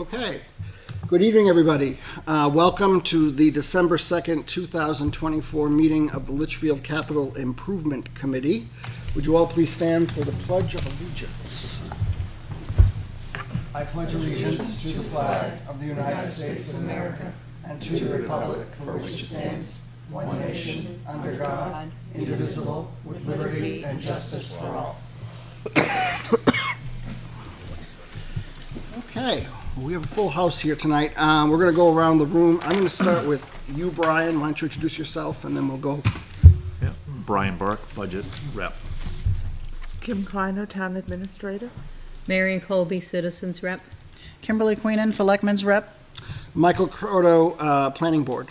Okay. Good evening, everybody. Welcome to the December 2nd, 2024 meeting of the Litchfield Capital Improvement Committee. Would you all please stand for the Pledge of Allegiance? I pledge allegiance to the flag of the United States of America and to the republic for which it stands, one nation, under God, indivisible, with liberty and justice for all. Okay, well, we have a full house here tonight. We're going to go around the room. I'm going to start with you, Brian. Why don't you introduce yourself, and then we'll go. Yeah, Brian Burke, Budget Rep. Kim Kleiner, Town Administrator. Marion Colby, Citizens Rep. Kimberly Queenan, Selectmen's Rep. Michael Croto, Planning Board.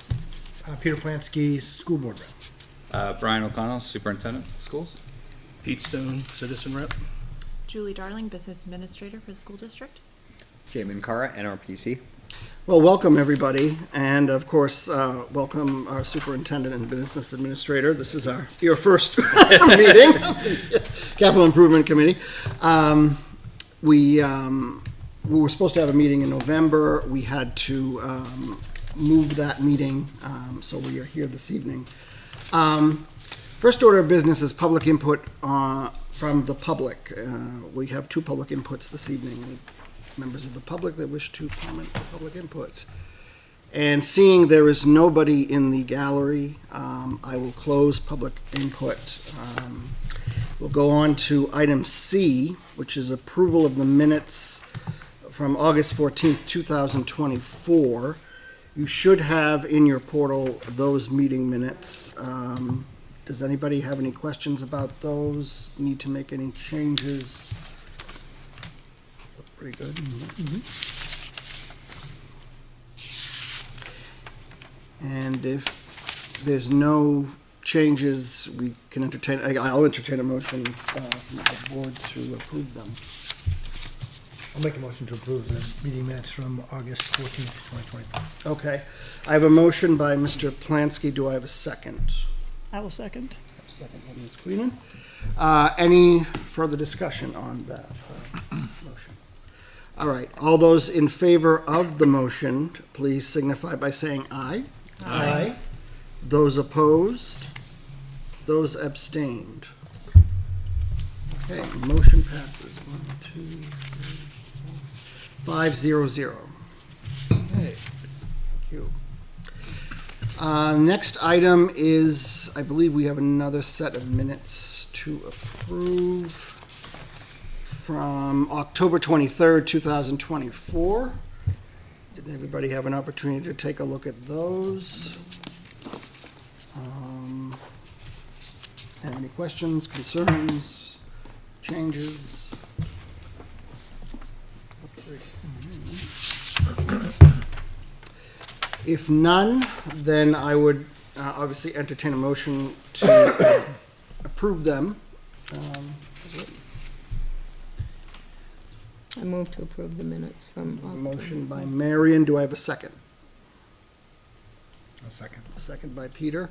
Peter Plansky, School Board Rep. Brian O'Connell, Superintendent, Schools. Pete Stone, Citizen Rep. Julie Darling, Business Administrator for the School District. Jamin Kara, NRPC. Well, welcome, everybody. And, of course, welcome our Superintendent and Business Administrator. This is your first meeting of the Capital Improvement Committee. We were supposed to have a meeting in November. We had to move that meeting, so we are here this evening. First order of business is public input from the public. We have two public inputs this evening. Members of the public that wish to comment on public input. And seeing there is nobody in the gallery, I will close public input. We'll go on to item C, which is approval of the minutes from August 14th, 2024. You should have in your portal those meeting minutes. Does anybody have any questions about those? Need to make any changes? Pretty good. And if there's no changes, we can entertain, I'll entertain a motion from the board to approve them. I'll make a motion to approve the meeting minutes from August 14th, 2024. Okay. I have a motion by Mr. Plansky. Do I have a second? I will second. I have a second by Ms. Queenan. Any further discussion on that motion? All right. All those in favor of the motion, please signify by saying aye. Aye. Those opposed? Those abstained? Okay, motion passes. 1, 2, 3, 4, 5, 0, 0. Okay, thank you. Next item is, I believe we have another set of minutes to approve from October 23rd, 2024. Did everybody have an opportunity to take a look at those? Have any questions, concerns, changes? If none, then I would obviously entertain a motion to approve them. I move to approve the minutes from A motion by Marion. Do I have a second? A second. A second by Peter.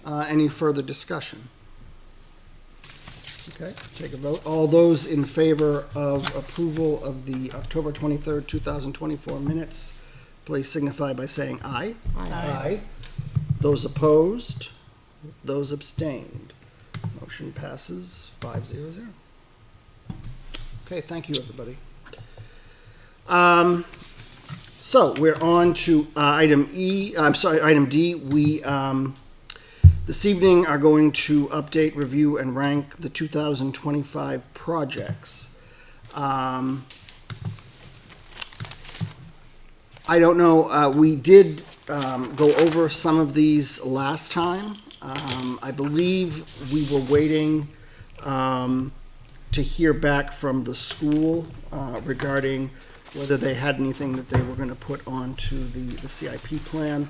Any further discussion? Okay, take a vote. All those in favor of approval of the October 23rd, 2024 minutes, please signify by saying aye. Aye. Those opposed? Those abstained? Motion passes 5-0-0. Okay, thank you, everybody. So we're on to item D. We this evening are going to update, review, and rank the 2025 projects. I don't know, we did go over some of these last time. I believe we were waiting to hear back from the school regarding whether they had anything that they were going to put onto the CIP plan.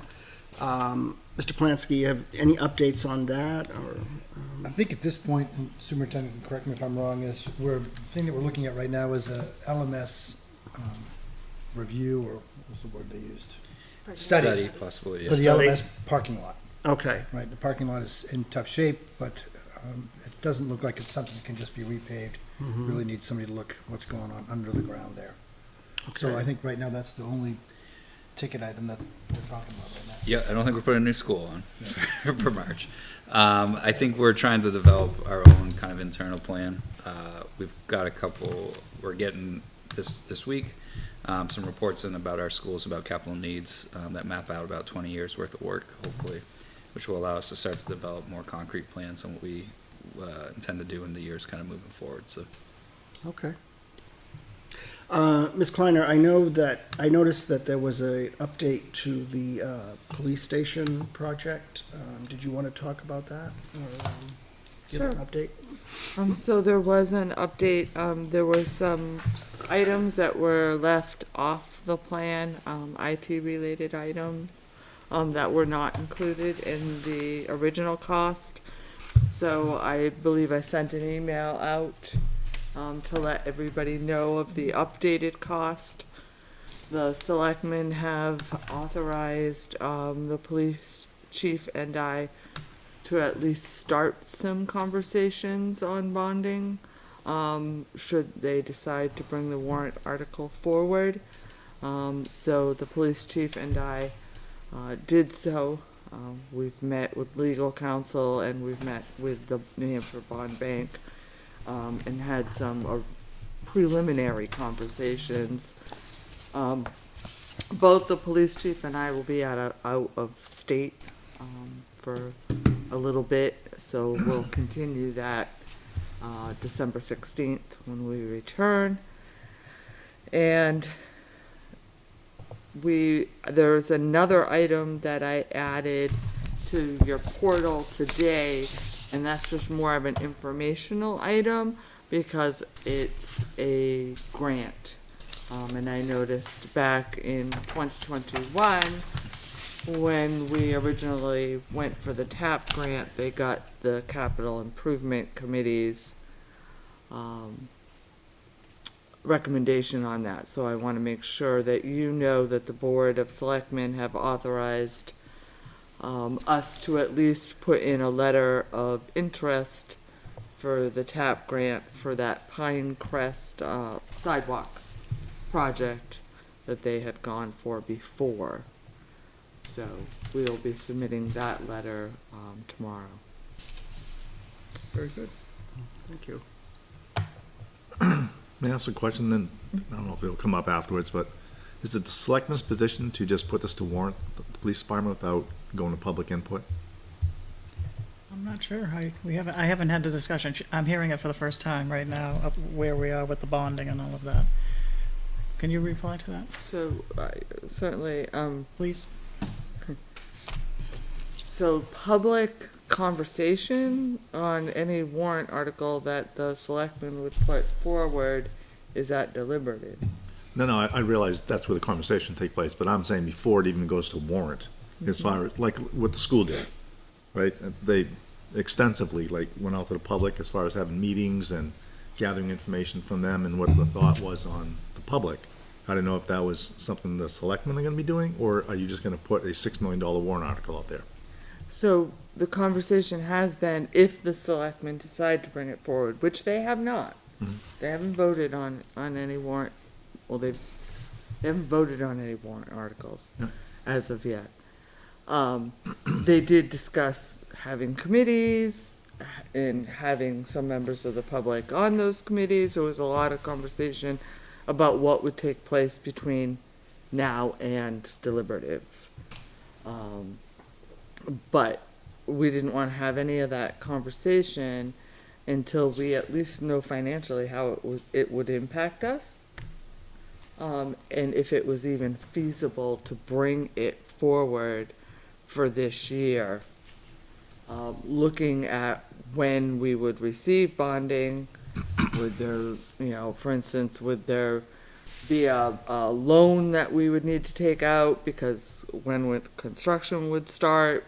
Mr. Plansky, have any updates on that? Or, I think at this point, and Superintendent can correct me if I'm wrong, is the thing that we're looking at right now is a LMS review, or what was the word they used? Study possibly. for the LMS parking lot. Okay. Right, the parking lot is in tough shape, but it doesn't look like it's something that can just be repaved. Really need somebody to look what's going on under the ground there. So Okay. I think right now that's the only ticket item that we're talking about right now. Yeah, I don't think we're putting a new school on for March. I think we're trying to develop our own kind of internal plan. We've got a couple, we're getting this week, some reports in about our schools, about capital needs, that map out about 20 years worth of work, hopefully, which will allow us to start to develop more concrete plans on what we intend to do in the years kind of moving forward, so. Okay. Ms. Kleiner, I noticed that there was a update to the police station project. Did you want to talk about that? Or, give an Sure. update? So there was an update, there were some items that were left off the plan, IT-related items, that were not included in the original cost. So I believe I sent an email out, to let everybody know of the updated cost. The selectmen have authorized, the police chief and I to at least start some conversations on bonding, should they decide to bring the warrant article forward. So the police chief and I did so. We've met with legal counsel and we've met with the New Hampshire Bond Bank, and had some preliminary conversations. Both the police chief and I will be out of state for a little bit, so we'll continue that December 16th when we return. And there's another item that I added to your portal today, and that's just more of an informational item because it's a grant. And I noticed back in 2021, when we originally went for the TAP grant, they got the Capital Improvement Committee's recommendation on that. So I want to make sure that you know that the Board of Selectmen have authorized us to at least put in a letter of interest for the TAP grant for that Pine Crest sidewalk project that they had gone for before. So we'll be submitting that letter tomorrow. Very good. Thank you. May I ask a question then? I don't know if it'll come up afterwards, but is it the selectmen's position to just put this to warrant the police department without going to public input? I'm not sure. I haven't had the discussion. I'm hearing it for the first time right now of where we are with the bonding and all of that. Can you reply to that, So certainly, please? so public conversation on any warrant article that the selectmen would put forward is at deliberative. No, I realize that's where the conversation take place, but I'm saying before it even goes to warrant, as far as, like what the school did, right? They extensively, like, went out to the public as far as having meetings and gathering information from them and what the thought was on the public. I don't know if that was something the selectmen are gonna be doing, or are you just gonna put a $6 million warrant article out there? So the conversation has been if the selectmen decide to bring it forward, which they have not. They haven't voted on any warrant, well, they haven't voted on any warrant articles Yeah. as of yet. They did discuss having committees and having some members of the public on those committees. There was a lot of conversation about what would take place between now and deliberative. But we didn't want to have any of that conversation until we at least know financially how it would impact us. And if it was even feasible to bring it forward for this year. Looking at when we would receive bonding, would there, for instance, would there be a loan that we would need to take out because when construction would start?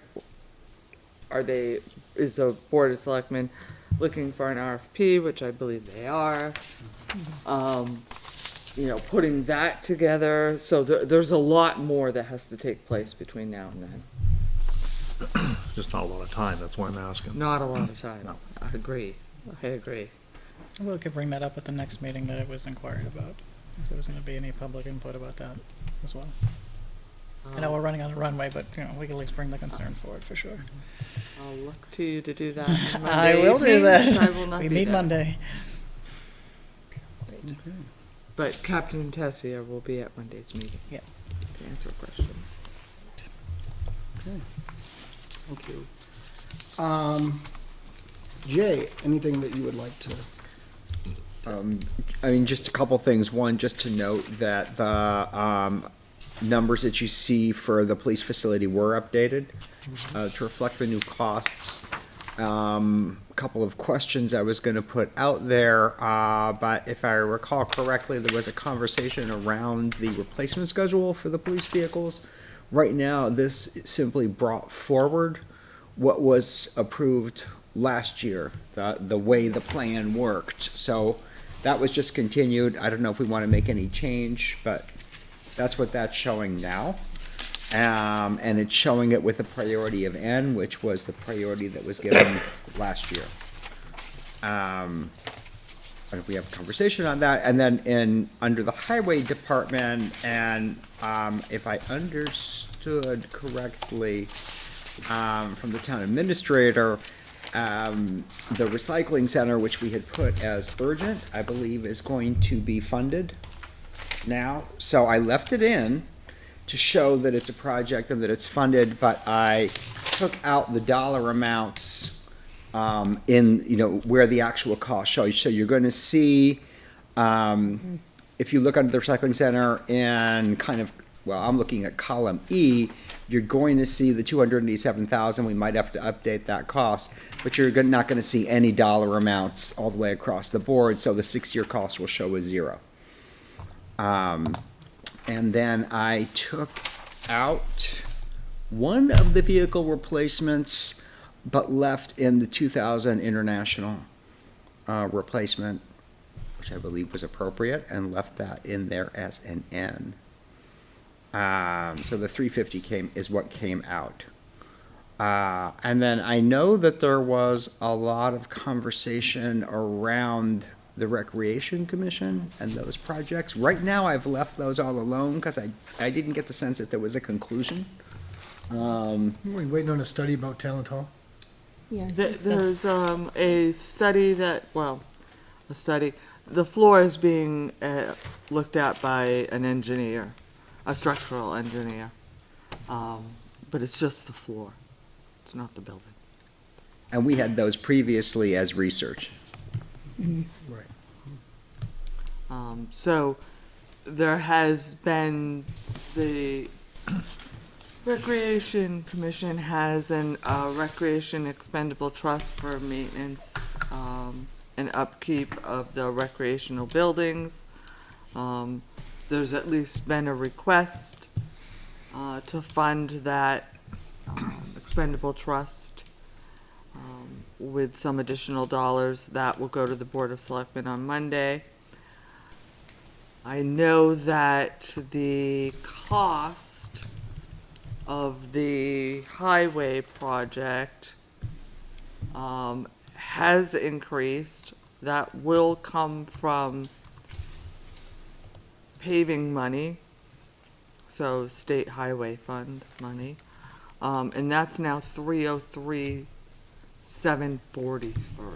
Is the Board of Selectmen looking for an RFP, which I believe they are? Putting that together, so there's a lot more that has to take place between now and then. Just not a lot of time, that's why I'm asking. Not a lot of time. No. I agree. We could bring that up at the next meeting that it was inquired about. if there was gonna be any public input about that as well. I know we're running on a runway, but, you know, we can at least bring the concern forward for sure. I'll look to you to do that on I Monday will do evening, that. and I will not We be meet there. Monday. But Captain Tessier will be at Monday's meeting. Yeah. To answer questions. Thank you. Jay, anything that you would like to? I mean, just a couple things. One, just to note that the numbers that you see for the police facility were updated to reflect the new costs. Couple of questions I was going to put out there, but if I recall correctly, there was a conversation around the replacement schedule for the police vehicles. Right now, this simply brought forward what was approved last year, the way the plan worked. So that was just continued. I don't know if we want to make any change, but that's what that's showing now. And it's showing it with the priority of N, which was the priority that was given last year. But if we have a conversation on that, and then under the highway department, and if I understood correctly from the town administrator, the recycling center, which we had put as urgent, I believe is going to be funded now. So I left it in to show that it's a project and that it's funded, but I took out the dollar amounts in, you know, where the actual cost shows. So you're going to see, if you look under the recycling center and kind of, well, I'm looking at column E, you're going to see the 287,000. We might have to update that cost, but you're not going to see any dollar amounts all the way across the board. So the 6-year cost will show as 0. And then I took out one of the vehicle replacements, but left in the 2000 international replacement, which I believe was appropriate, and left that in there as an N. So the 350 is what came out. And then I know that there was a lot of conversation around the Recreation Commission and those projects. Right now, I've left those all alone because I didn't get the sense that there was a conclusion. We're waiting on a study about Talent Hall. Yeah, I think so. There's a study that, well, a study, the floor is being looked at by an engineer, a structural engineer. But it's just the floor. It's not the building. And we had those previously as research. Right. So there has been, the Recreation Commission has an recreation expendable trust for maintenance and upkeep of the recreational buildings. There's at least been a request to fund that expendable trust with some additional dollars that will go to the Board of Selectmen on Monday. I know that the cost of the highway project has increased. That will come from paving money, so state highway fund money, and that's now 303,743.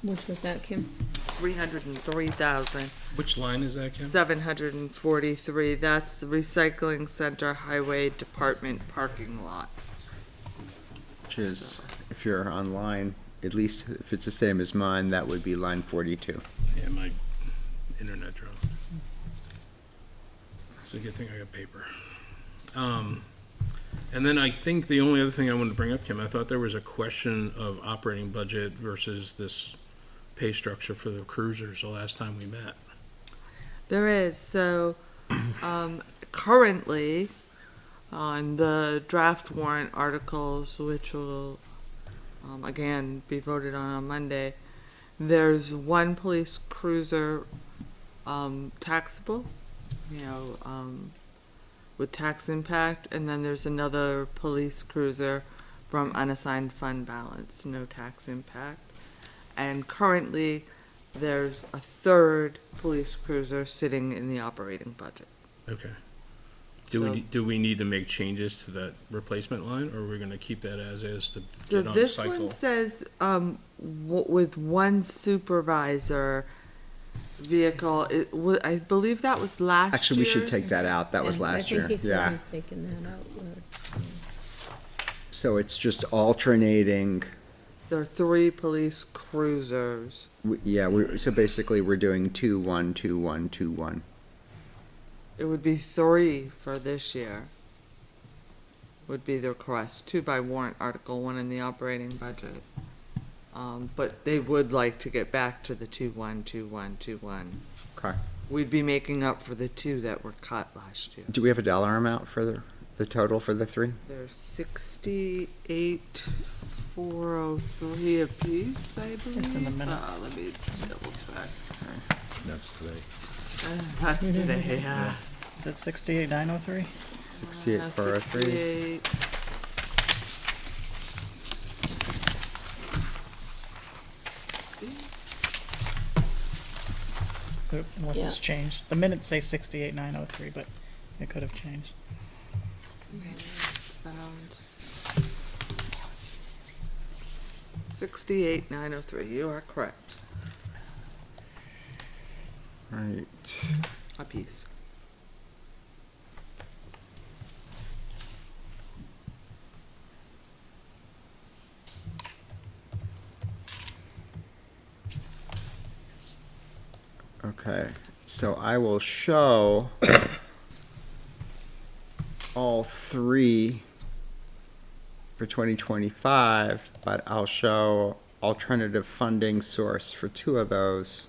Which was that, Kim? 303,743. Which line is that, Kim? That's the recycling center highway department parking lot. Which is, if you're online, at least if it's the same as mine, that would be line 42. Yeah, my internet dropped. It's a good thing I got paper. And then I think the only other thing I wanted to bring up, Kim, I thought there was a question of operating budget versus this pay structure for the cruisers the last time we met. There is, so, currently, on the draft warrant articles, which will, again, be voted on Monday, there's one police cruiser, taxable, with tax impact, and then there's another police cruiser from unassigned fund balance, no tax impact. And currently, there's a third police cruiser sitting in the operating budget. Okay. So- Do we need to make changes to that replacement line, or are we gonna keep that as is to So get on this cycle? one says, with one supervisor vehicle, I believe that was last year's. Actually, we should take that out. That was Yeah, last year. I think he said Yeah. he's taking that out. So it's just alternating. There are 3 police cruisers. So basically we're doing 2-1, 2-1, 2-1. It would be 3 for this year. Would be the request, 2 by warrant article, 1 in the operating budget. But they would like to get back to the 2-1, 2-1, 2-1. Okay. We'd be making up for the 2 that were cut last year. Do we have a dollar amount for the total for the 3? They're 68,403 apiece, I believe. It's in the minutes. Let me double check. That's today. That's today, yeah. Is it 68,903? 68,403. 68. Unless it's Yeah. changed. The minutes say 68,903, but it could have changed. Sounds 68,903. You are correct. Right. A piece. Okay, so I will show all 3 for 2025, but I'll show alternative funding source for 2 of those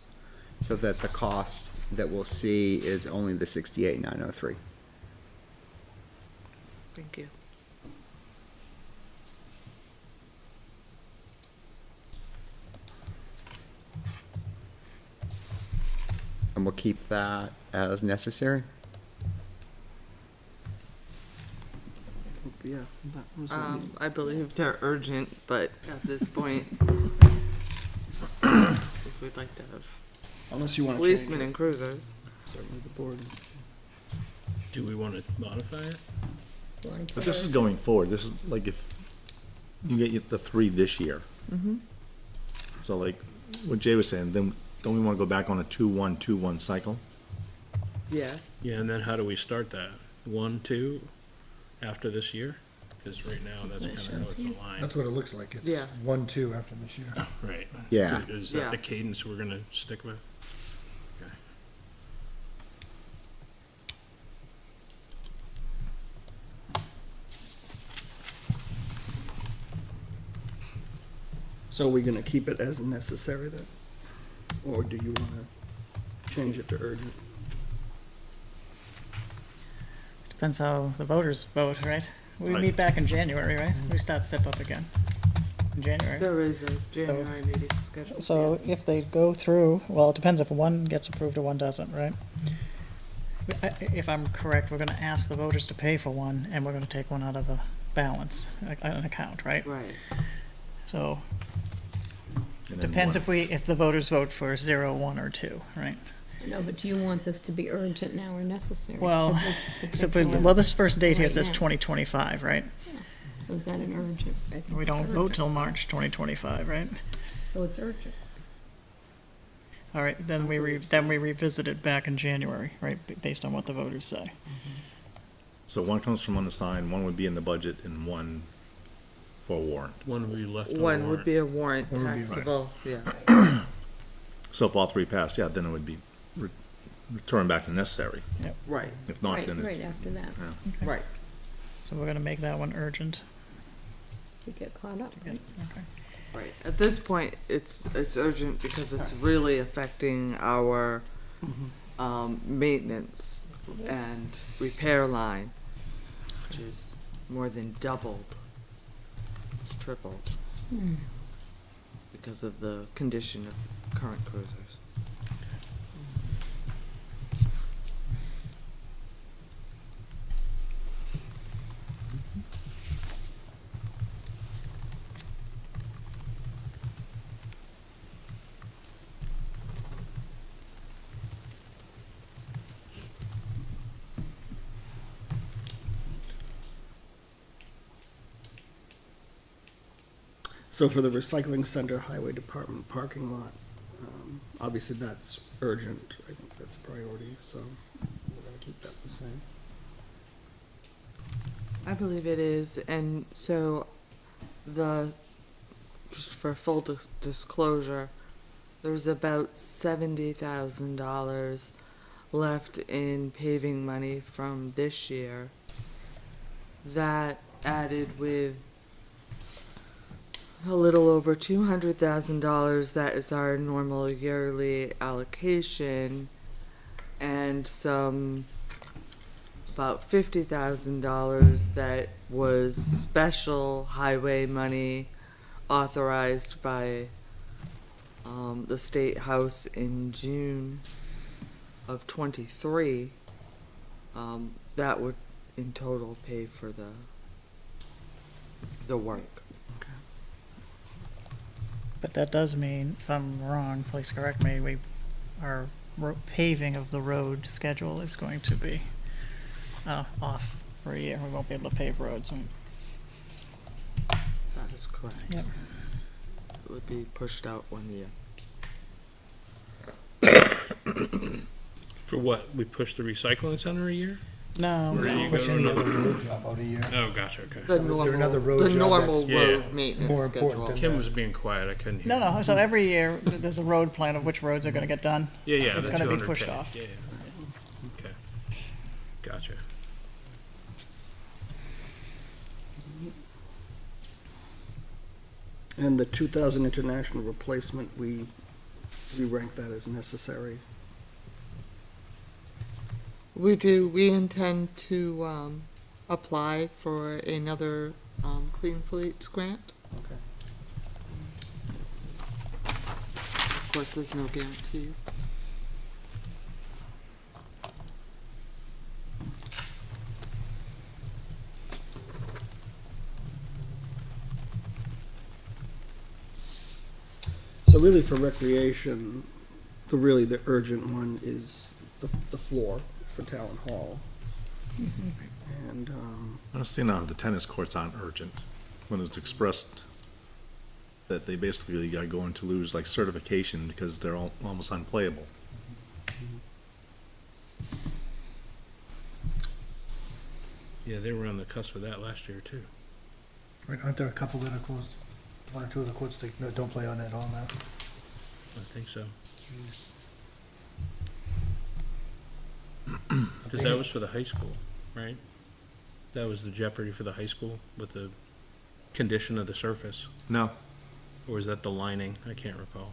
so that the cost that we'll see is only the 68,903. Thank you. And we'll keep that as necessary. Yeah. that was what we- I believe they're urgent, but at this point, if we'd like to have Unless you want to change policemen it, and cruisers. certainly the board. Do we wanna modify it? But this is going forward. This is like if you get the 3 this year. Mm-hmm. So like what Jay was saying, then don't we want to go back on a 2-1, 2-1 cycle? Yes. Yeah, and then how do we start that? 1, 2 after this year? Because right now, that's kind of how it's aligned. That's what it looks like. It's Yes. 1-2 after this year. Right. Yeah. Is Yeah. that the cadence we're gonna stick with? Okay. So are we gonna keep it as necessary then? Or do you wanna change it to urgent? Depends how the voters vote, right? We Right. meet back in January, right? We start SIP up again in January. There is a January meeting scheduled. So yes. if they go through, well, it depends if one gets approved or one doesn't, right? If I'm correct, we're gonna ask the voters to pay for one, and we're gonna take one out of a balance, an account, right? Right. So, And then depends one- if the voters vote for 0, 1, or 2, right? No, but do you want this to be urgent now or necessary? Well, for this So, particular- well, this first date here Right says now. 2025, right? So is that an urgent? I think We it's don't vote urgent. till March 2025, right? So it's urgent. All right, then we revisit it back in January, right, based on what the voters say. So one comes from unassigned, one would be in the budget, and one for warrant. One we left on One would warrant. be a warrant One would be- taxable, yes. So if all 3 passed, yeah, then it would be returned back to necessary. Right, If not, Right, then right it's, after that, right. So we're gonna make that one urgent. to get caught up, right? Okay. Right. At this point, it's urgent because it's really affecting our, maintenance and repair line, which is more than doubled. It's tripled because of the condition of current cruisers. So for the recycling center, highway department parking lot, obviously that's urgent. I think that's a priority, so we're gonna keep that the same. I believe it is, and so just for full disclosure, there's about $70,000 left in paving money from this year. That added with a little over $200,000, that is our normal yearly allocation, and some about $50,000 that was special highway money authorized by the State House in June of '23. That would in total pay for the work. But that does mean, if I'm wrong, please correct me, our paving of the road schedule is going to be off for a year. We won't be able to pave roads. That is correct. Yep. It would be pushed out 1 year. For what? We pushed the recycling center a year? No, Where do you Push go any to other road? road job out a year. Oh, gotcha, okay. The is there another road the job normal that's- Yeah. road maintenance More important schedule. than- Kim was being quiet, I couldn't hear. no. So every year, there's a road plan of which roads are gonna get done. Yeah, yeah. It's the gonna be 200K. pushed off. Yeah, yeah. Okay. Gotcha. And the 2000 international replacement, we rank that as necessary. We do. We intend to apply for another Clean Fleets grant. Okay. Of course, there's no guarantees. So really for recreation, the urgent one is the floor for Town Hall. And, I don't see now the tennis courts aren't urgent, when it's expressed that they basically are going to lose like certification because they're almost unplayable. Yeah, they were on the cusp of that last year, too. Right, aren't there a couple that are closed? One or two of the courts that don't play on at all now? I think so. Because that was for the high school, right? That was the jeopardy for the high school with the condition of the surface. No, Or was that the lining? I can't recall.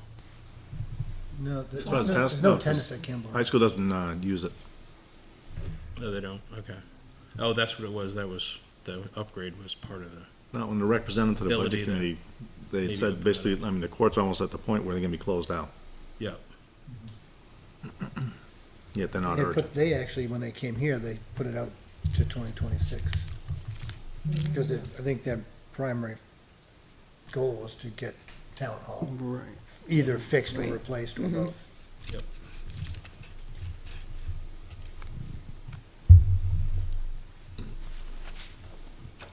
No, As far as tennis- there's no no, tennis at Kimball. high school doesn't use it. Oh, they don't? Okay. Oh, that's what it was. That was, the upgrade was part of the, Not when they're represented to the Ability budget to committee, they maybe said open it basically, I mean, the court's almost at the point where they're gonna be closed out, yeah. yet they're not urgent. They actually, when they came here, they put it out to 2026. Because I think their primary goal was to get Town Hall right. either fixed or replaced or both. Yep.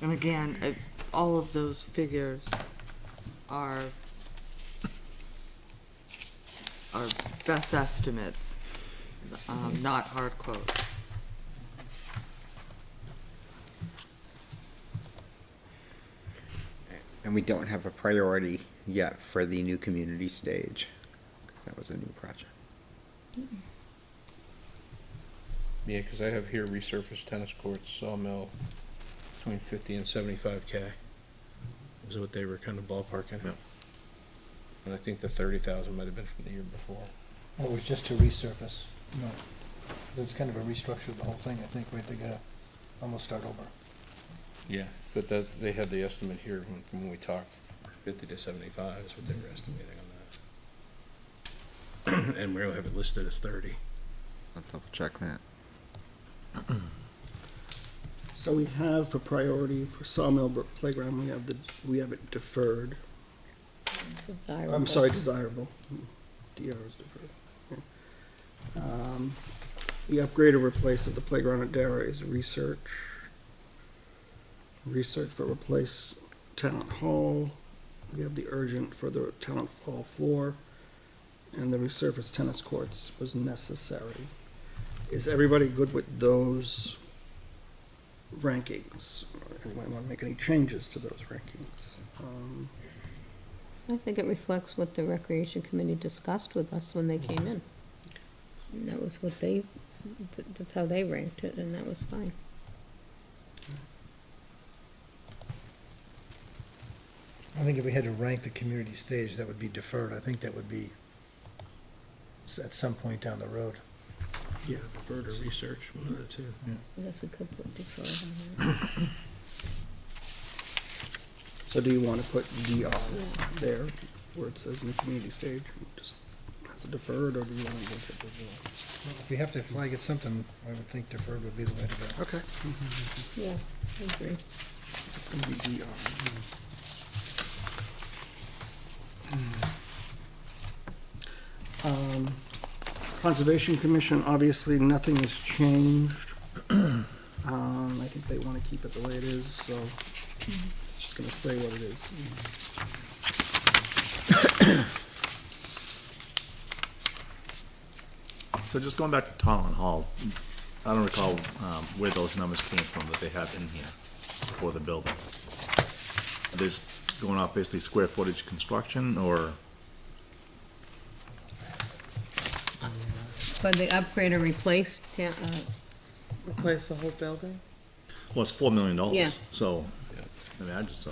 And again, all of those figures are best estimates, not hard quotes. And we don't have a priority yet for the new community stage, because that was a new project. Yeah, because I have here resurfaced tennis courts, sawmill, between 50 and 75K. Is what they were kind of ballparking. Yeah. And I think the 30,000 might have been from the year before. Well, it was just to resurface. No, it's kind of a restructure of the whole thing, I think, right? They gotta almost start over. Yeah, but that, they had the estimate here when we talked, 50 to 75 is what they were estimating on that. And we don't have it listed as 30. I'll double check that. So we have for priority for Sawmill Brook Playground, we have it deferred. Desirable. I'm sorry, desirable. DR is deferred. Okay. The upgrade or replace of the playground at Dara is research. Research for replace Town Hall. We have the urgent for the talent hall floor, and the resurfaced tennis courts was necessary. Is everybody good with those rankings? Anyone want to make any changes to those rankings? I think it reflects what the Recreation Committee discussed with us when they came in. And that was what they, that's how they ranked it, and that was fine. I think if we had to rank the community stage, that would be deferred. I think that would be at some point down the road. Yeah. Defer to research, one of the two. I guess we could put deferred on that. So do you want to put DR there, where it says in the community stage, just as a deferred, or do you want to make it as If we have to flag it something, I would think deferred would be the way to go. a? Okay. Yeah, I agree. It's going to be DR. Conservation Commission, obviously, nothing has changed. I think they want to keep it the way it is, so it's just gonna stay what it is. So just going back to Talent Hall, I don't recall where those numbers came from that they have in here for the building. Are they just going off basically square footage construction, or? But the upgrade or replace, Replace the whole building? Well, it's $4 million. Yeah. So, I mean, I just,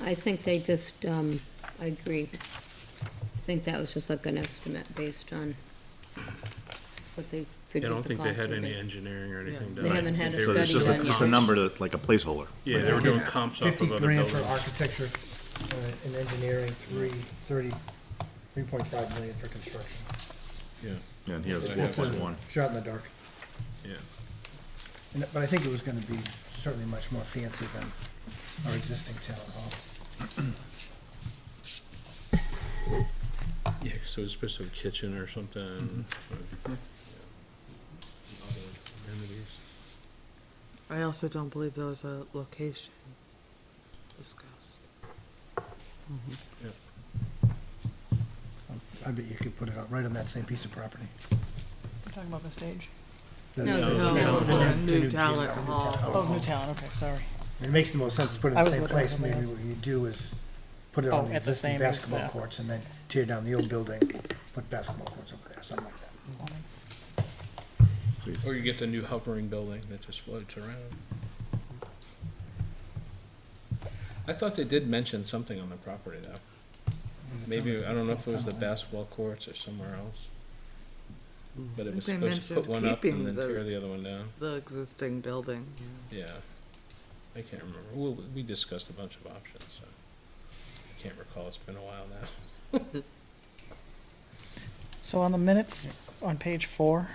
I think they just, I agree. I think that was just like an estimate based on what they I figured don't the think they cost had would any be. engineering or anything done. They haven't had a so it's study just a, done just a yet. number to, like a placeholder. Yeah, they were doing comps off of 50 other grand for buildings. architecture, and engineering, 3.5 million for construction. Yeah, And here's That's It's a 4.1. shot in the dark. yeah. But I think it was gonna be certainly much more fancy than our existing town hall. Yeah, so it's supposed to have a kitchen or something. Other amenities. I also don't believe there was a location discussed. I bet you could put it out right on that same piece of property. We're talking about the stage. The- No, the No, talent the hall. new talent hall. Oh, new talent, okay, sorry. It makes the most sense to put it I in the was same looking place. at Maybe something what you do is put it Oh, on the at the existing same as basketball that. courts and then tear down the old building, put basketball courts over there, something like that. Please. Or you get the new hovering building that just floats around. I thought they did mention something on the property though. Maybe, I don't know if it was the basketball courts or somewhere else. But it was They supposed to put mentioned one up keeping and then the- tear the other one down. The existing building. Yeah. I can't remember. We discussed a bunch of options, so. I can't recall. It's been a while now. So on the minutes, on page 4,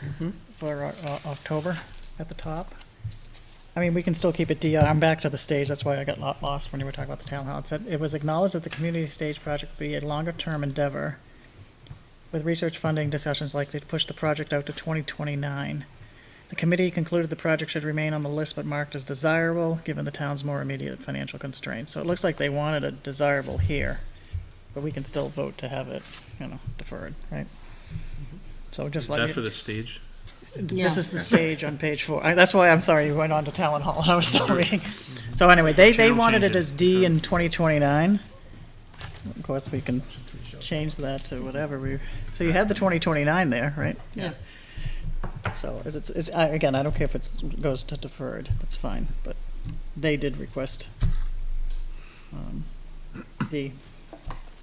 for October, at the top, I mean, we can still keep it DR. I'm back to the stage, that's why I got lost when you were talking about the town hall. It said, it was acknowledged that the community stage project would be a longer-term endeavor, with research funding discussions likely to push the project out to 2029. The committee concluded the project should remain on the list but marked as desirable, given the town's more immediate financial constraints. So it looks like they wanted a desirable here, but we can still vote to have it, deferred, right? So just Is like. that for the stage? This is the stage on page 4. That's why I'm sorry you went on to Talent Hall. I was still reading. So anyway, they Channel wanted it change it. as D in 2029. Of course, we can change that to whatever so you have the 2029 there, right? Yeah. So again, I don't care if it goes to deferred, that's fine, but they did request the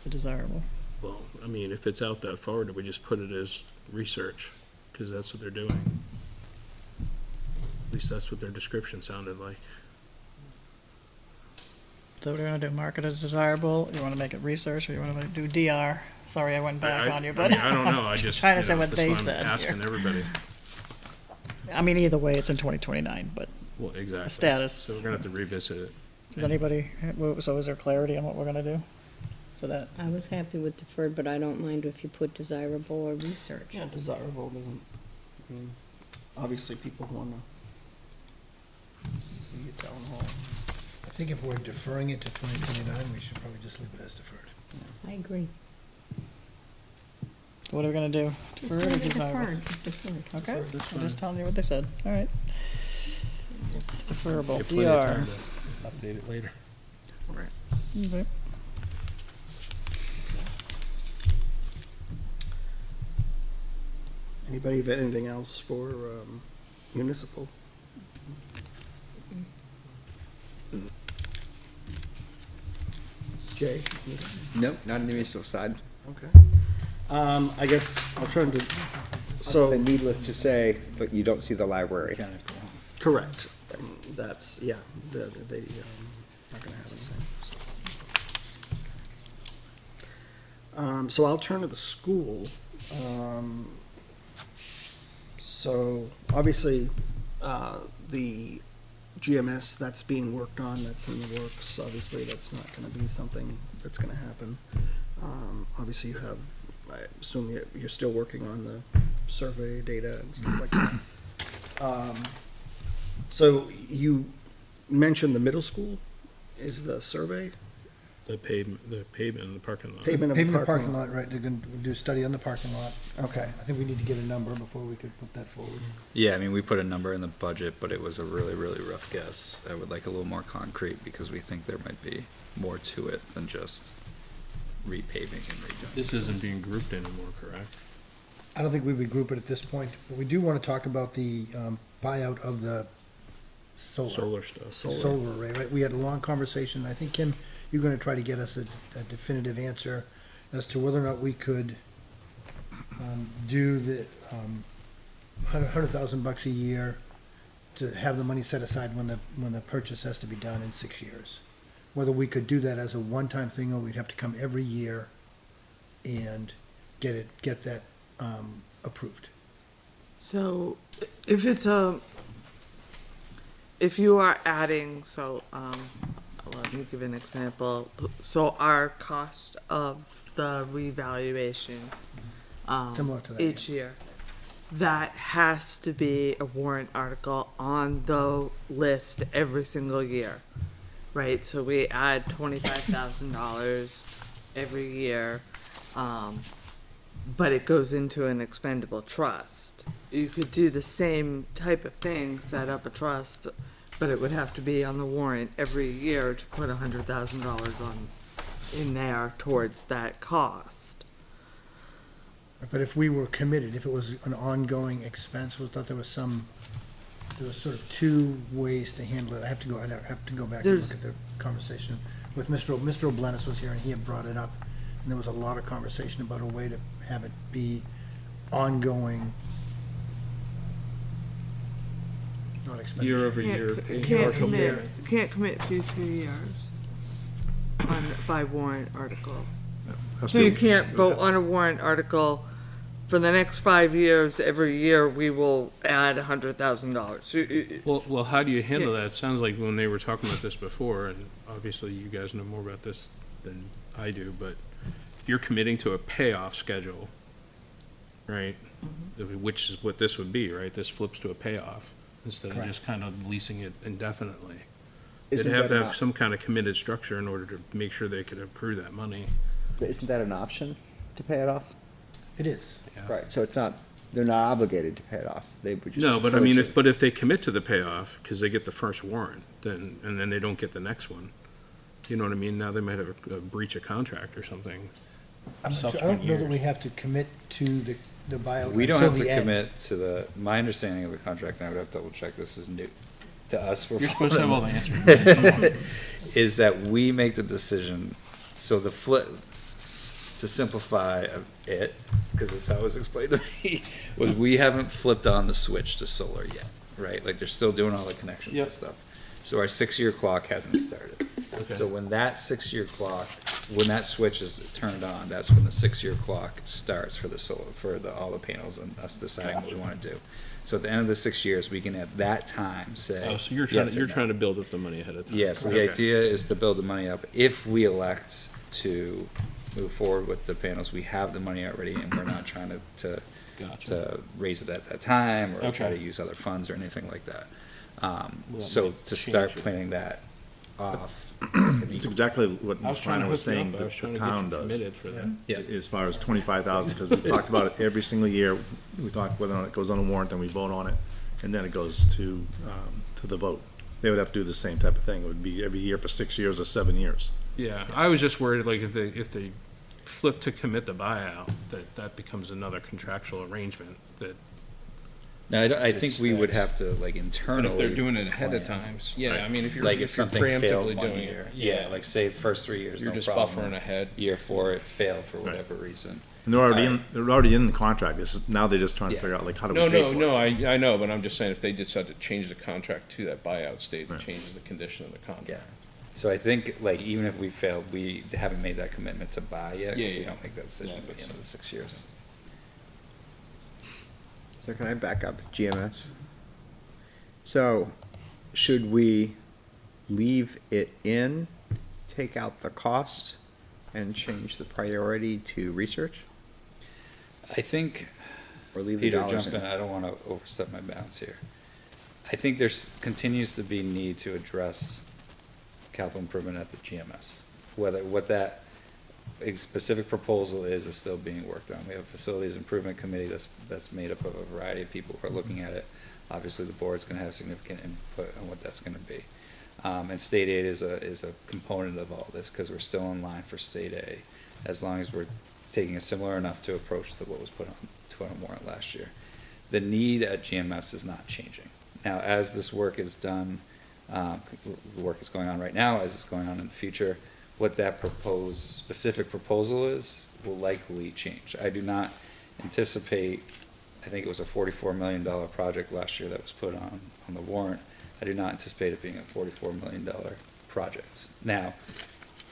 desirable. Well, I mean, if it's out that far, do we just put it as research? Because that's what they're doing. At least that's what their description sounded like. So what are we gonna do, mark it as desirable, you wanna make it research, or you wanna do DR? Sorry, I went back on you, but. I don't know, I just. Trying to say you know, what they that's said I'm here. asking everybody. I mean, either way, it's in 2029, but Well, exactly. status. So we're gonna have to revisit it. Does anybody, so is there clarity on what we're gonna do for that? I was happy with deferred, but I don't mind if you put desirable or research. Yeah, desirable doesn't, I mean, obviously people wanna see a town hall. I think if we're deferring it to 2029, we should probably just leave it as deferred. I agree. What are we gonna do? Defer or desirable? Deferred. Okay, That's I'm just fine. telling you what they said, all right. Deferrable, Get plenty of DR. time to update it later. Okay. Anybody have anything else for municipal? Jay? Nope, not on the municipal side. Okay. I guess I'll turn to, So so, needless to say, but you don't see the library. correct. That's, yeah, they, not gonna have anything. So I'll turn to the school. So obviously, the GMS that's being worked on, that's in the works, obviously that's not gonna be something that's gonna happen. Obviously you have, I assume you're still working on the survey data and stuff like that. So you mentioned the middle school is the survey? The pavement in the parking lot. Pavement of the Paving the parking parking lot. lot, right, they're gonna do a study on the parking lot. Okay. I think we need to get a number before we could put that forward. Yeah, I mean, we put a number in the budget, but it was a really, really rough guess. I would like a little more concrete because we think there might be more to it than just repaving and redoing. This isn't being grouped anymore, correct? I don't think we would group it at this point, but we do wanna talk about the, buyout of the Solar stuff. solar array, right? We had a long conversation. I think, Kim, you're gonna try to get us a definitive answer as to whether or not we could, do the, $100,000 a year to have the money set aside when the purchase has to be done in 6 years. Whether we could do that as a one-time thing, or we'd have to come every year and get that, approved. So if it's if you are adding, let me give an example. So our cost of the revaluation, Similar to that, each year, that has to be a warrant article on the list every single year, right? So we add $25,000 every year, but it goes into an expendable trust. You could do the same type of thing, set up a trust, but it would have to be on the warrant every year to put $100,000 in there towards that cost. But if we were committed, if it was an ongoing expense, we thought there was sort of two ways to handle it. I'd have to go back and look at the conversation with Mr. O'Blenis was here, and he had brought it up. And there was a lot of conversation about a way to have it be ongoing, not expenditure. Year over year. Can't commit future years by warrant article. Has So to- you can't vote on a warrant article for the next 5 years, every year we will add $100,000. Well, how do you handle that? It sounds like when they were talking about this before, and obviously you guys know more about this than I do, but if you're committing to a payoff schedule, right, which is what this would be, right? This flips to a payoff instead of just kind of leasing it indefinitely. They'd Isn't have that to an have some kind of committed structure in order to make sure they could accrue that money. But isn't that an option to pay it off? It is. Right, so it's not, they're not obligated to pay it off. They would just. No, but I prefer mean, to. if they commit to the payoff, because they get the first warrant, then, and then they don't get the next one, you know what I mean? Now they might have a breach of contract or something. I don't Subsequent know that years. we have to commit to the buyout We don't until have to the end. commit to my understanding of the contract, and I would have to double check, this is new to us. We're You're supposed to have all the answers. is that we make the decision, so the flip, to simplify it, because it's how it was explained to me, was we haven't flipped on the switch to solar yet, right? Like, they're still doing all the connections and Yep. stuff. So our 6-year clock hasn't started. So when that 6-year clock, when that switch is turned on, that's when the 6-year clock starts for the solar, for all the panels and us deciding what we want to do. So at the end of the 6 years, we can at that time say. Oh, so you're yes or no. trying to build up the money ahead of time. Yeah, so the Okay. idea is to build the money up. If we elect to move forward with the panels, we have the money already, and we're not trying to Gotcha. raise it at that time, or try Okay. to use other funds or anything like that. Well, that So might to change start it. planning that off It's exactly what I was Ms. trying to Steiner was hook you saying up, I that was trying the to get town you does. committed for that. Yeah. As far as 25,000, because we talked about it every single year. We talk whether or not it goes on a warrant, then we vote on it, and then it goes to the vote. They would have to do the same type of thing. It would be every year for 6 years or 7 years. Yeah, I was just worried, like, if they flip to commit the buyout, that becomes another contractual arrangement, that, No, I think It's we would stacks. have to, like, but internally. if they're doing it ahead of plan. times, yeah, I mean, if you're Like, if something failed preemptively one doing year, it. yeah, like, say, the first 3 years, You're no just problem. buffering ahead. Year 4, it failed for whatever reason. And they're already in the contract. Now they're just trying to Yeah. figure out, like, how do No, we pay no, for it? no, I know, but I'm just saying, if they decide to change the contract to that buyout state, it Right. changes the condition of the contract. Yeah. So I think, like, even if we failed, we haven't made that commitment to buy yet, because Yeah, we yeah. don't make that decision Yeah, at the end of the 6 years. So can I back up GMS? So, should we leave it in, take out the cost, and change the priority to research? I think, Or leave the Peter, dollars jump in? in, I don't want to overstep my bounds here. I think there's, continues to be need to address capital improvement at the GMS. What that specific proposal is still being worked on. We have a facilities improvement committee that's made up of a variety of people who are looking at it. Obviously, the board's gonna have significant input on what that's gonna be. And state aid is a component of all this, because we're still in line for state aid, as long as we're taking a similar enough to approach to what was put on warrant last year. The need at GMS is not changing. Now, as this work is done, the work is going on right now, as it's going on in the future, what that specific proposal is, will likely change. I do not anticipate, I think it was a $44 million project last year that was put on the warrant. I do not anticipate it being a $44 million project. Now,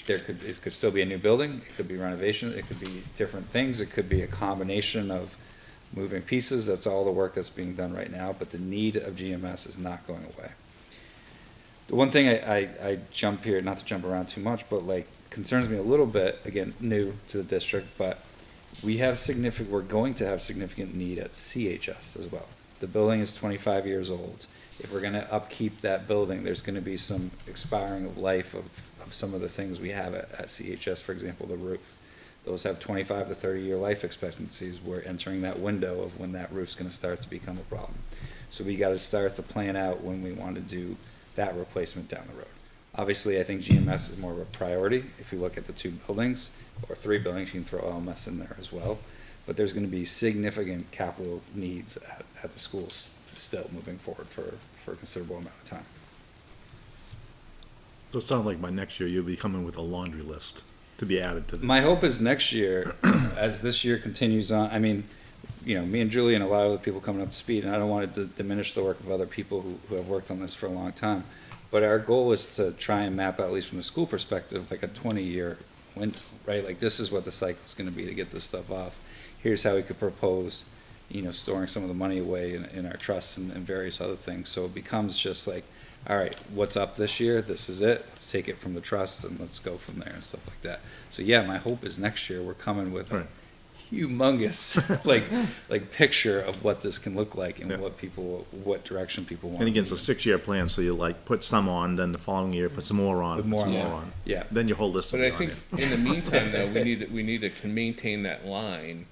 it could still be a new building, it could be renovation, it could be different things, it could be a combination of moving pieces. That's all the work that's being done right now, but the need of GMS is not going away. The one thing I jump here, not to jump around too much, but like concerns me a little bit, again, new to the district, but we're going to have significant need at CHS as well. The building is 25 years old. If we're gonna upkeep that building, there's gonna be some expiring of life of some of the things we have at CHS, for example, the roof. Those have 25 to 30-year life expectancies. We're entering that window of when that roof's gonna start to become a problem. So we gotta start to plan out when we wanna do that replacement down the road. Obviously, I think GMS is more of a priority. If you look at the 2 buildings, or 3 buildings, you can throw LMS in there as well. But there's gonna be significant capital needs at the schools still moving forward for a considerable amount of time. So it sounds like by next year, you'll be coming with a laundry list to be added to this. My hope is next year, as this year continues on, I mean, me and Julie and a lot of other people coming up to speed, and I don't want to diminish the work of other people who have worked on this for a long time. But our goal is to try and map out, at least from the school perspective, like a 20-year window, right? Like, this is what the cycle's gonna be to get this stuff off. Here's how we could propose, storing some of the money away in our trusts and various other things. So it becomes just like, all right, what's up this year? This is it. Let's take it from the trust and let's go from there and stuff like that. So yeah, my hope is next year we're coming with a Right. humongous, like picture of what this can look like and Yeah. what direction people want. And again, it's to a 6-year plan, so you like put some on, then the following year, put some more on, With put more some on. more on. Yeah. Then your whole list will But be I on think there. in the meantime, though, we need to maintain that line,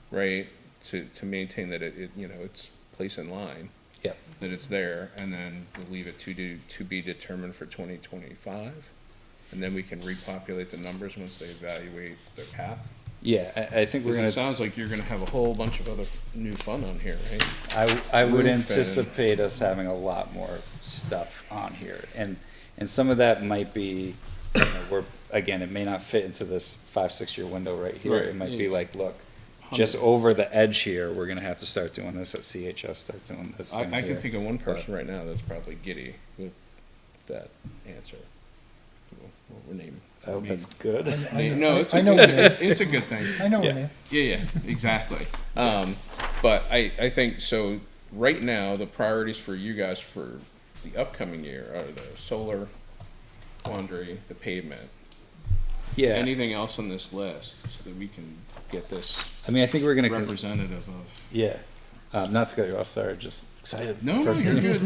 right? To maintain that it's placed in line. Yep. That it's there, and then we'll leave it to be determined for 2025. And then we can repopulate the numbers once they evaluate their path. Yeah, I think we're Because gonna. it sounds like you're gonna have a whole bunch of other new fun on here, right? I would Roof and- anticipate us having a lot more stuff on here, and some of that might be, again, it may not fit into this 5-6 year window right here. Right, It might yeah. be like, look, just over the edge here, we're gonna have to start doing this at CHS, start doing this I thing can here. think of one person right now that's probably giddy with that answer. What we'll name. I hope that's good. No, it's I know a, her name. it's a good thing. I know her Yeah. name. Yeah, exactly. But I think, so right now, the priorities for you guys for the upcoming year are the solar, laundry, the pavement. Yeah, Anything else on this list so that we can get this I mean, I think we're gonna. representative of? Yeah, not to cut you off, sorry, just Excited. No, you're good.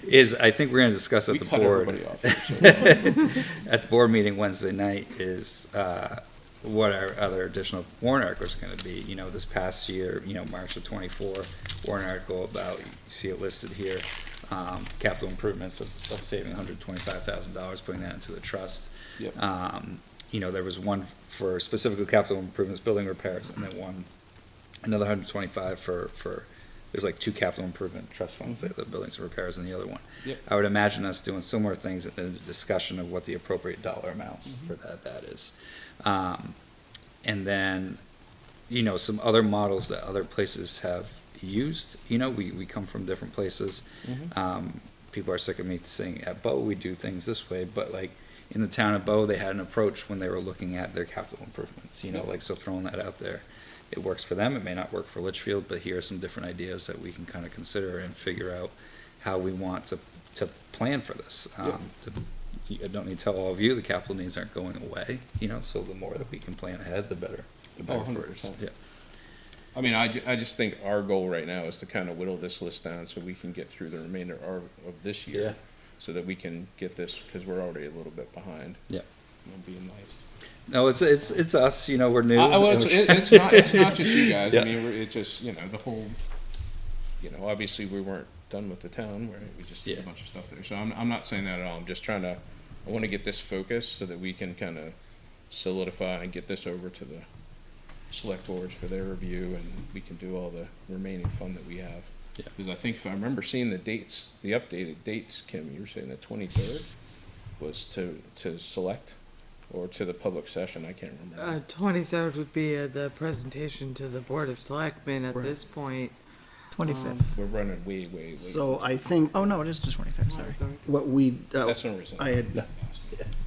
is I think we're gonna discuss at We the cut board. everybody off here, so. At the board meeting Wednesday night is, what our other additional warrant articles are gonna be. You know, this past year, March of '24, warrant article about, you see it listed here, capital improvements of saving $125,000, putting that into the trust. Yep. There was one for specifically capital improvements, building repairs, and then another 125 for, there's like two capital improvement trust funds, the buildings and repairs and the other one. Yep. I would imagine us doing similar things in a discussion of what the appropriate dollar amount for that is. And then, some other models that other places have used, we come from different places. People are sick of me saying at Bow, we do things this way, but like in the town of Bow, they had an approach when they were looking at their capital improvements, so throwing that out there. It works for them, it may not work for Litchfield, but here are some different ideas that we can kind of consider and figure out how we want to plan for this. I don't need to tell all of you, the capital needs aren't going away, so the more that we can plan ahead, the better. The better for us. 100%. Yeah. I mean, I just think our goal right now is to kind of whittle this list down so we can get through the remainder of this year. Yeah. So that we can get this, because we're already a little bit behind. Yeah. Being nice. No, it's us, we're new. Well, it's not just you guys. Yeah. I mean, it's just, the whole, obviously we weren't done with the town, right? We just did a bunch of stuff there. So I'm not saying that at all. I'm just I want to get this focused so that we can kind of solidify and get this over to the select boards for their review, and we can do all the remaining fun that we have. Yeah. Because I think if I remember seeing the dates, the updated dates, Kim, you were saying the 23rd was to select or to the public session. I can't remember. 23rd would be the presentation to the Board of Selectmen at this point. 25th. We're running way, way, way. So I think Oh, no, it is the 23rd, sorry. what we, That's no reason. I had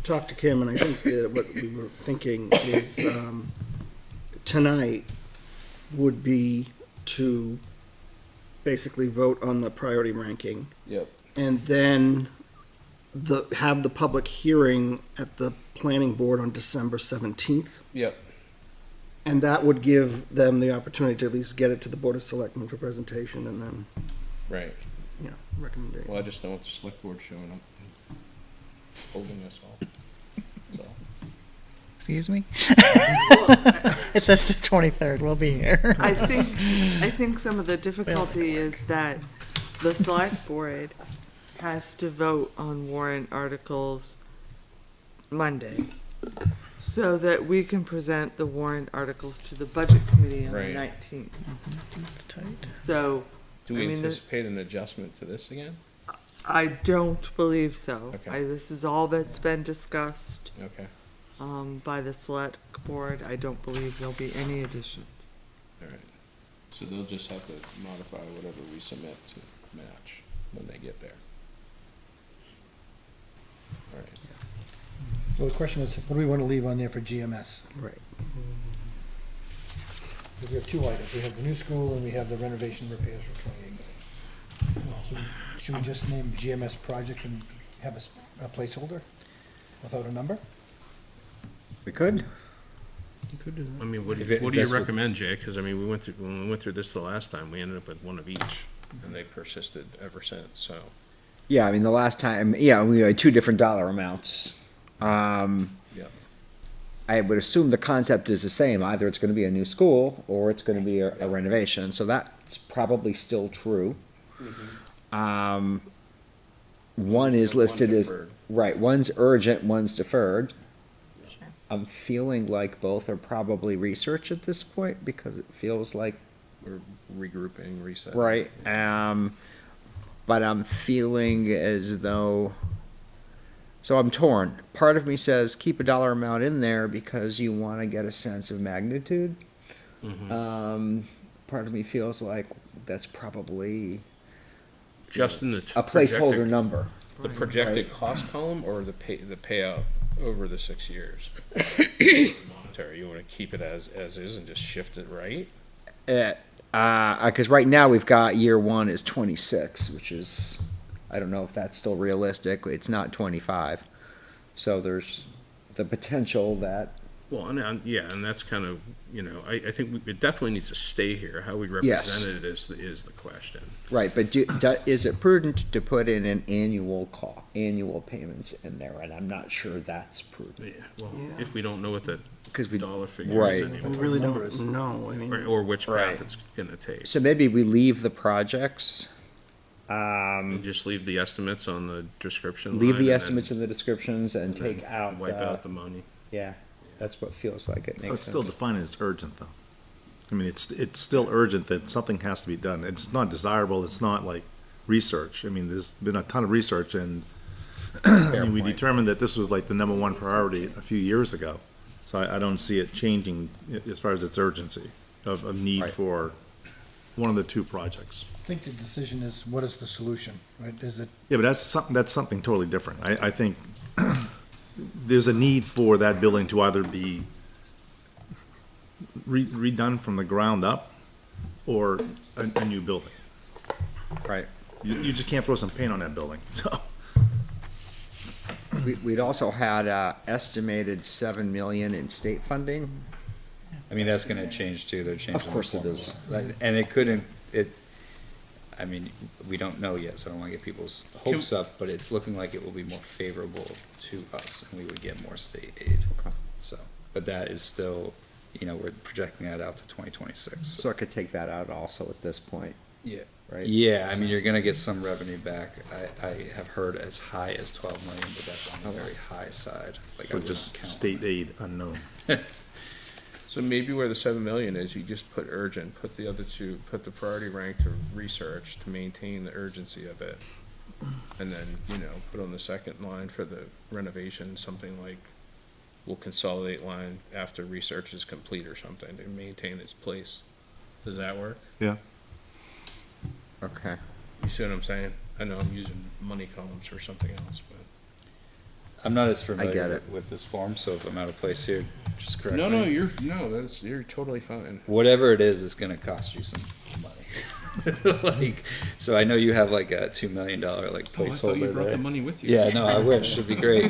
talked to Kim, and I think what we were thinking is, tonight would be to basically vote on the priority ranking, Yep. and then have the public hearing at the planning board on December 17th. Yep. And that would give them the opportunity to at least get it to the Board of Selectmen for presentation, and then, Right. recommendation. Well, I just don't want the select board showing up and holding us all. That's all. Excuse me? It says the 23rd, we'll be here. I think some of the difficulty is that the select board has to vote on warrant articles Monday, so that we can present the warrant articles to the budget committee on the Right. 19th. It's tight. So, Do we I mean, there's- anticipate an adjustment to this again? I don't believe so. Okay. This is all that's been discussed, Okay. by the select board. I don't believe there'll be any additions. All right. So they'll just have to modify whatever we submit to match when they get there. All right. So the question is, what do we want to leave on there for GMS? Right. Because we have two items. We have the new school and we have the renovation repairs for 28 million. Should we just name GMS project and have a placeholder without a number? We could. You could do that. I mean, what do If you, it- what do you that's what- recommend, Jay? Because I mean, when we went through this the last time, we ended up with one of each, and they persisted ever since, so. Yeah, I mean, the last time, yeah, we had two different dollar amounts. Yeah. I would assume the concept is the same. Either it's gonna be a new school or it's gonna be a renovation, so that's probably still true. One is listed as, deferred. right, one's urgent, one's deferred. I'm feeling like both are probably research at this point, because it feels like, We're regrouping, resetting. right, but I'm feeling as though, so I'm torn. Part of me says keep a dollar amount in there because you wanna get a sense of magnitude. Part of me feels like that's probably Just in the. a placeholder number. The projected cost column or the payout over the 6 years? Monetary, you wanna keep it as is and just shift it right? Cause right now we've got year one is 26, which is, I don't know if that's still realistic. It's not 25. So there's the potential that Well, yeah, and that's kind of, I think it definitely needs to stay here. How we Yes. represent it is the question. Right, but is it prudent to put in an annual payments in there? And I'm not sure that's prudent. Yeah, well, if we don't know what the 'Cause we- dollar figure is right. We anymore, really don't know, I mean. or which Right. path it's gonna take. So maybe we leave the projects, And just leave the estimates on the description leave line the and estimates then- in the descriptions and and then take out Wipe out the money. yeah, that's what feels like it But makes it's still sense. defined as urgent, though. I mean, it's still urgent that something has to be done. It's not desirable, it's not like research. I mean, there's been a ton of research, and I mean, we point. determined that this was like the number one priority a few years ago. So I don't see it changing as far as its urgency of need Right. for one of the two projects. I think the decision is, what is the solution, right? Is it, Yeah, but that's something totally different. I think there's a need for that building to either be redone from the ground up or a new building. Right. You just can't throw some paint on that building, so. We'd also had, estimated 7 million in state funding. I mean, that's gonna change too, they're changing. Of course the it is. formula. Like, and it couldn't, I mean, we don't know yet, so I don't wanna get people's hopes up, but it's looking like it will be more favorable to us, and we would get more state aid. So, but that is still, we're projecting that out to 2026. So I could take that out also at this point. Yeah. Right? Yeah, I mean, you're gonna get some revenue back. I have heard as high as 12 million, but that's on the very high side. Like, I So would just not count state on that. aid unknown. So maybe where the 7 million is, you just put urgent, put the other two, put the priority rank to research to maintain the urgency of it. And then, put on the second line for the renovation, something like, we'll consolidate line after research is complete or something to maintain its place. Does that work? Yeah. Okay. You see what I'm saying? I know I'm using money columns or something else, but. I'm not as get familiar it. with this form, so if I'm out of place here, just correct No, me. you're totally fine. Whatever it is, it's gonna cost you some money. Like, so I know you have like a $2 million like Oh, I thought placeholder you brought there. the money with you. Yeah, no, I wish, it'd be great.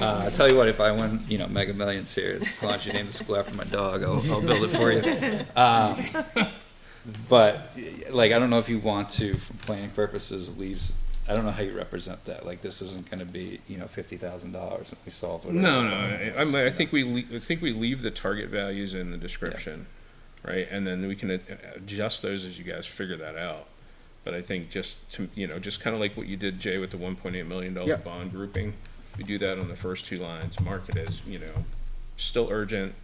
I tell you what, if I win, Mega Millions here, as long as you name the school after my dog, I'll build it for you. But, like, I don't know if you want to, for planning purposes, I don't know how you represent that, like, this isn't gonna be, $50,000 and we solved whatever. No, I think we leave the target values in the description, right? And then we can adjust those as you guys figure that out. But I think just to, just kind of like what you did, Jay, with the $1.8 million Yep. bond grouping, we do that on the first two lines, mark it as, still urgent,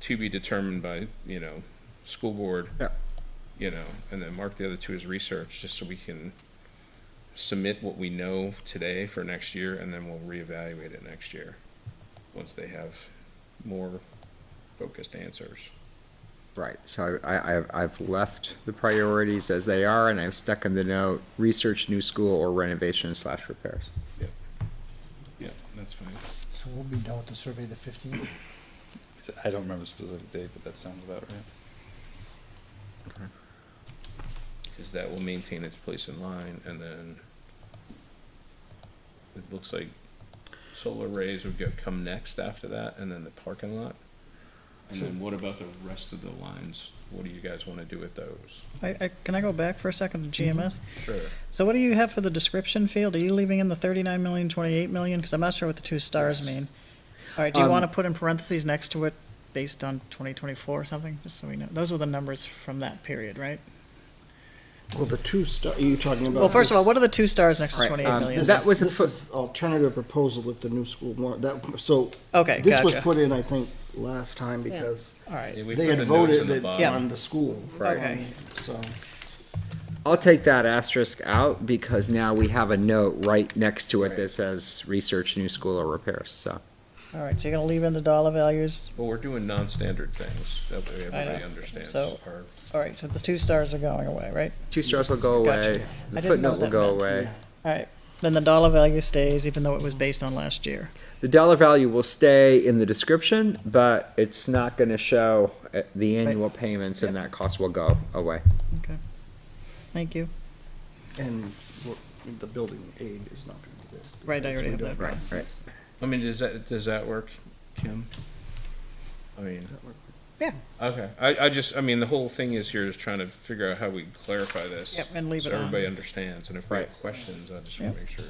to be determined by, school board. Yep. And then mark the other two as research, just so we can submit what we know today for next year, and then we'll reevaluate it next year, once they have more focused answers. Right, so I've left the priorities as they are, and I've stuck in the note, research new school or renovation/repairs. Yeah, that's fine. so we'll be done with the survey the 15th? I don't remember the specific date, but that sounds about right. Because that will maintain its place in line, and then it looks like solar arrays would come next after that, and then the parking lot. And then what about the rest of the lines? What do you guys want to do with those? Can I go back for a second to GMS? Sure. So what do you have for the description field? Are you leaving in the 39 million, 28 million? Because I'm not sure what the two stars Yes. mean. All right, do you Um, want to put in parentheses next to it based on 2024 or something, just so we know? Those were the numbers from that period, right? Well, the are you talking about? Well, first of all, what are the two stars next to Right, 28 million? This that was a this is alternative proposal if the new school warrant, so. Okay, This was gotcha. put in, I think, last time because All right, Yeah, we they put had the notes voted in the that bottom. on the school. Okay. So, I'll take that asterisk out, because now we have a note right next to it that says, research new school or repairs, so. all right, so you're gonna leave in the dollar values? Well, we're doing non-standard things, that way I everybody know. understands So- our. All right, so the two stars are going away, right? 2 stars will go Gotcha. away, I the didn't know footnote will what go that meant. away. All right, then the dollar value stays, even though it was based on last year. The dollar value will stay in the description, but it's not gonna show the annual payments, and that cost will go away. Okay, thank you. and the building aid is not going to be there. Right, I already have that. Right, right. I mean, does that work, Kim? I mean. Yeah. Okay, I mean, the whole thing is here is trying to figure out how we clarify this. Yep, and leave so it on. everybody understands, and if we have questions, I just wanna Yep. make sure.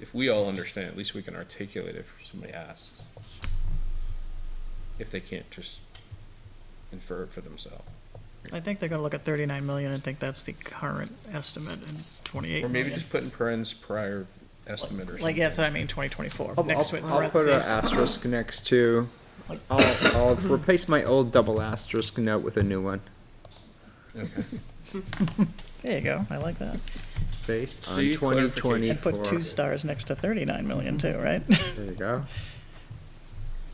If we all understand, at least we can articulate it if somebody asks. If they can't just infer it for themselves. I think they're gonna look at 39 million and think that's the current estimate and 28 Or maybe million. just put in parens prior estimate or something. Like, yeah, that's what I mean, 2024, I'll, next to it in I'll put an parentheses. asterisk next to, Like- I'll replace my old double asterisk note with a new one, Okay. There you go, I like that. based on See, twenty clarification. twenty-four. And put 2 stars next to 39 million too, right? There you go.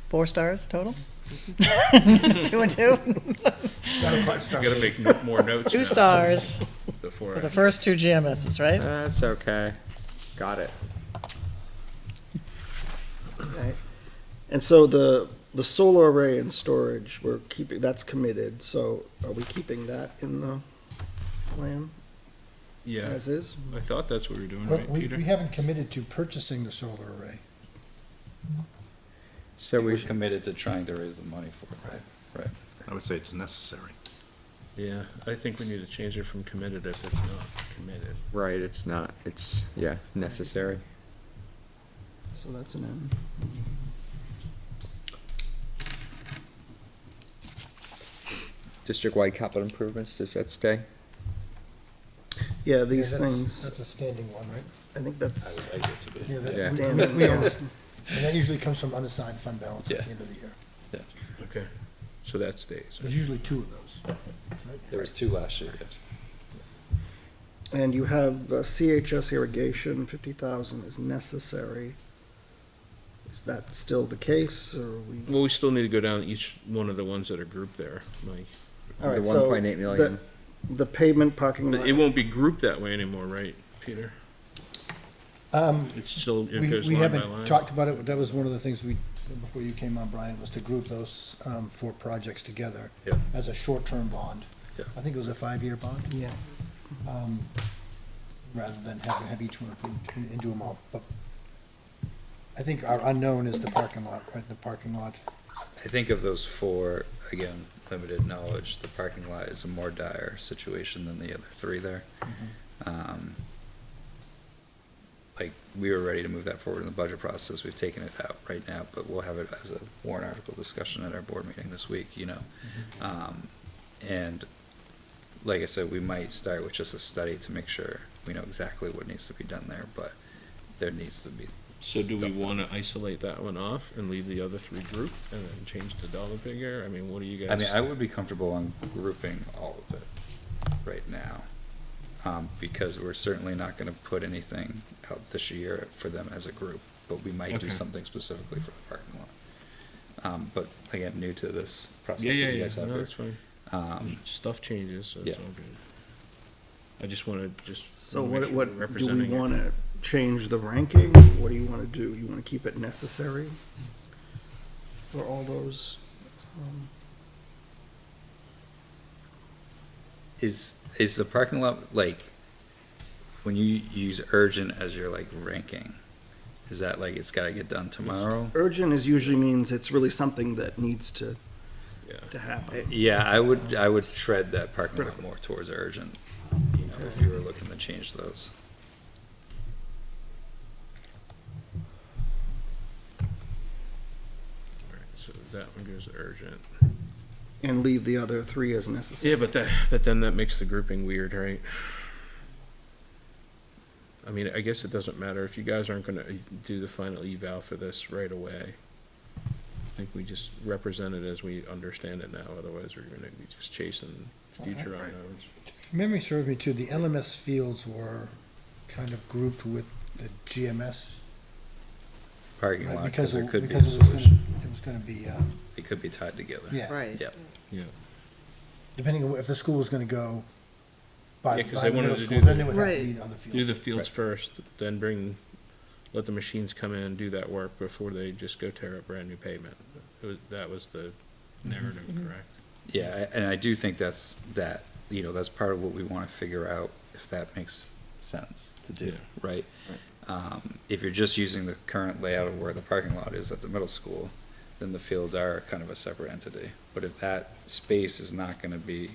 4 stars total? 2 and 2? You gotta make more notes. 2 now stars Before. for the first 2 GMSs, right? That's okay. Got it. Okay. And so the solar array and storage, we're keeping, that's committed, so are we keeping that in the plan Yeah, as is? I thought that's what we were doing, Well, right, we Peter? haven't committed to purchasing the solar array. So We're we, committed to trying to raise the money for it. Right. I would say it's necessary. Yeah, I think we need to change it from committed if it's not committed. right, it's not, it's, yeah, necessary. So that's an N. District-wide capital improvements, does that stay? Yeah, these Yeah, that's- things, That's a standing one, right? I think that's Yeah, that's, Yeah. standing. we always, and that usually comes from unassigned fund balance at Yeah. the end of the year. Okay, so that stays. There's usually 2 of those. There was 2 last year, yes. And you have CHS irrigation, 50,000 is necessary. Is that still the case, or are we? Well, we still need to go down each one of the ones that are grouped there, Mike. All right, The so 1.8 million. The pavement parking lot. It won't be grouped that way anymore, right, Peter? It's still, it goes We line by haven't line. talked about it, that was one of the things we, before you came on, Brian, was to group those 4 projects together Yeah. as a short-term bond. Yeah. I think it was a 5-year bond, Yeah. rather than have each one approved and do them all. But I think our unknown is the parking lot, right, the parking lot. I think of those 4, again, limited knowledge, the parking lot is a more dire situation than the other 3 there. Like, we were ready to move that forward in the budget process, we've taken it out right now, but we'll have it as a warrant article discussion at our board meeting this week, you know? And like I said, we might start with just a study to make sure we know exactly what needs to be done there, but there needs to be. So do we stuff done. wanna isolate that one off and leave the other 3 grouped and then change the dollar figure? I mean, what do you guys? I mean, I would be comfortable on grouping all of it right now. Because we're certainly not gonna put anything out this year for them as a group, but we might do Okay. something specifically for the parking lot. But again, new to this process Yeah, that yeah, you yeah, guys have no, here. that's fine. Stuff changes, so Yeah. it's all good. I just wanna just. So wanna make what, sure what, we're do we representing it. wanna change the ranking? What do you wanna do? You wanna keep it necessary for all those? Is the parking lot, like, when you use urgent as your like ranking, is that like it's gotta get done tomorrow? Urgent is usually means it's really something that needs to Yeah. happen. Yeah, I would tread that parking lot more towards urgent, you know, if you were looking to change those. Alright, so that one goes urgent. And leave the other 3 as necessary. Yeah, but then that makes the grouping weird, right? I mean, I guess it doesn't matter if you guys aren't gonna do the final eval for this right away. I think we just represent it as we understand it now, otherwise we're gonna be just chasing future Right. unknowns. Memory serves me too, the LMS fields were kind of grouped with the GMS. Parking right, lot, because cause there it- could be a because it was gonna- solution. It was gonna be, It could be tied together. yeah, Right. Yep. Yeah. depending on if the school was gonna go by Yeah, 'cause by they the wanted middle to school, do then the- they would have to Right. be on the fields. Do the fields Right. first, then let the machines come in and do that work before they just go tear up brand new pavement. That was the narrative, correct? Yeah, and I do think that's part of what we wanna figure out, if that makes sense to do, Yeah. right? If you're just using the current layout of where the parking lot is at the middle school, then the fields are kind of a separate entity. But if that space is not gonna be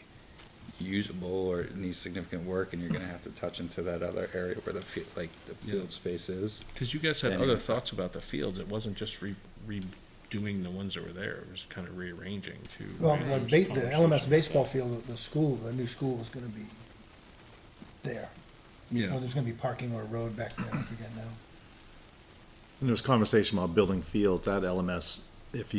usable or it needs significant work and you're gonna have to touch into that other area where the field space is. Cause you guys had Then other you're- thoughts about the fields. It wasn't just redoing the ones that were there. It was kind of rearranging to. Well, manage the conversation. LMS baseball field, the new school was gonna be there. Yeah. Or there's gonna be parking or a road back there, I forget now. And there was conversation about building fields at LMS, as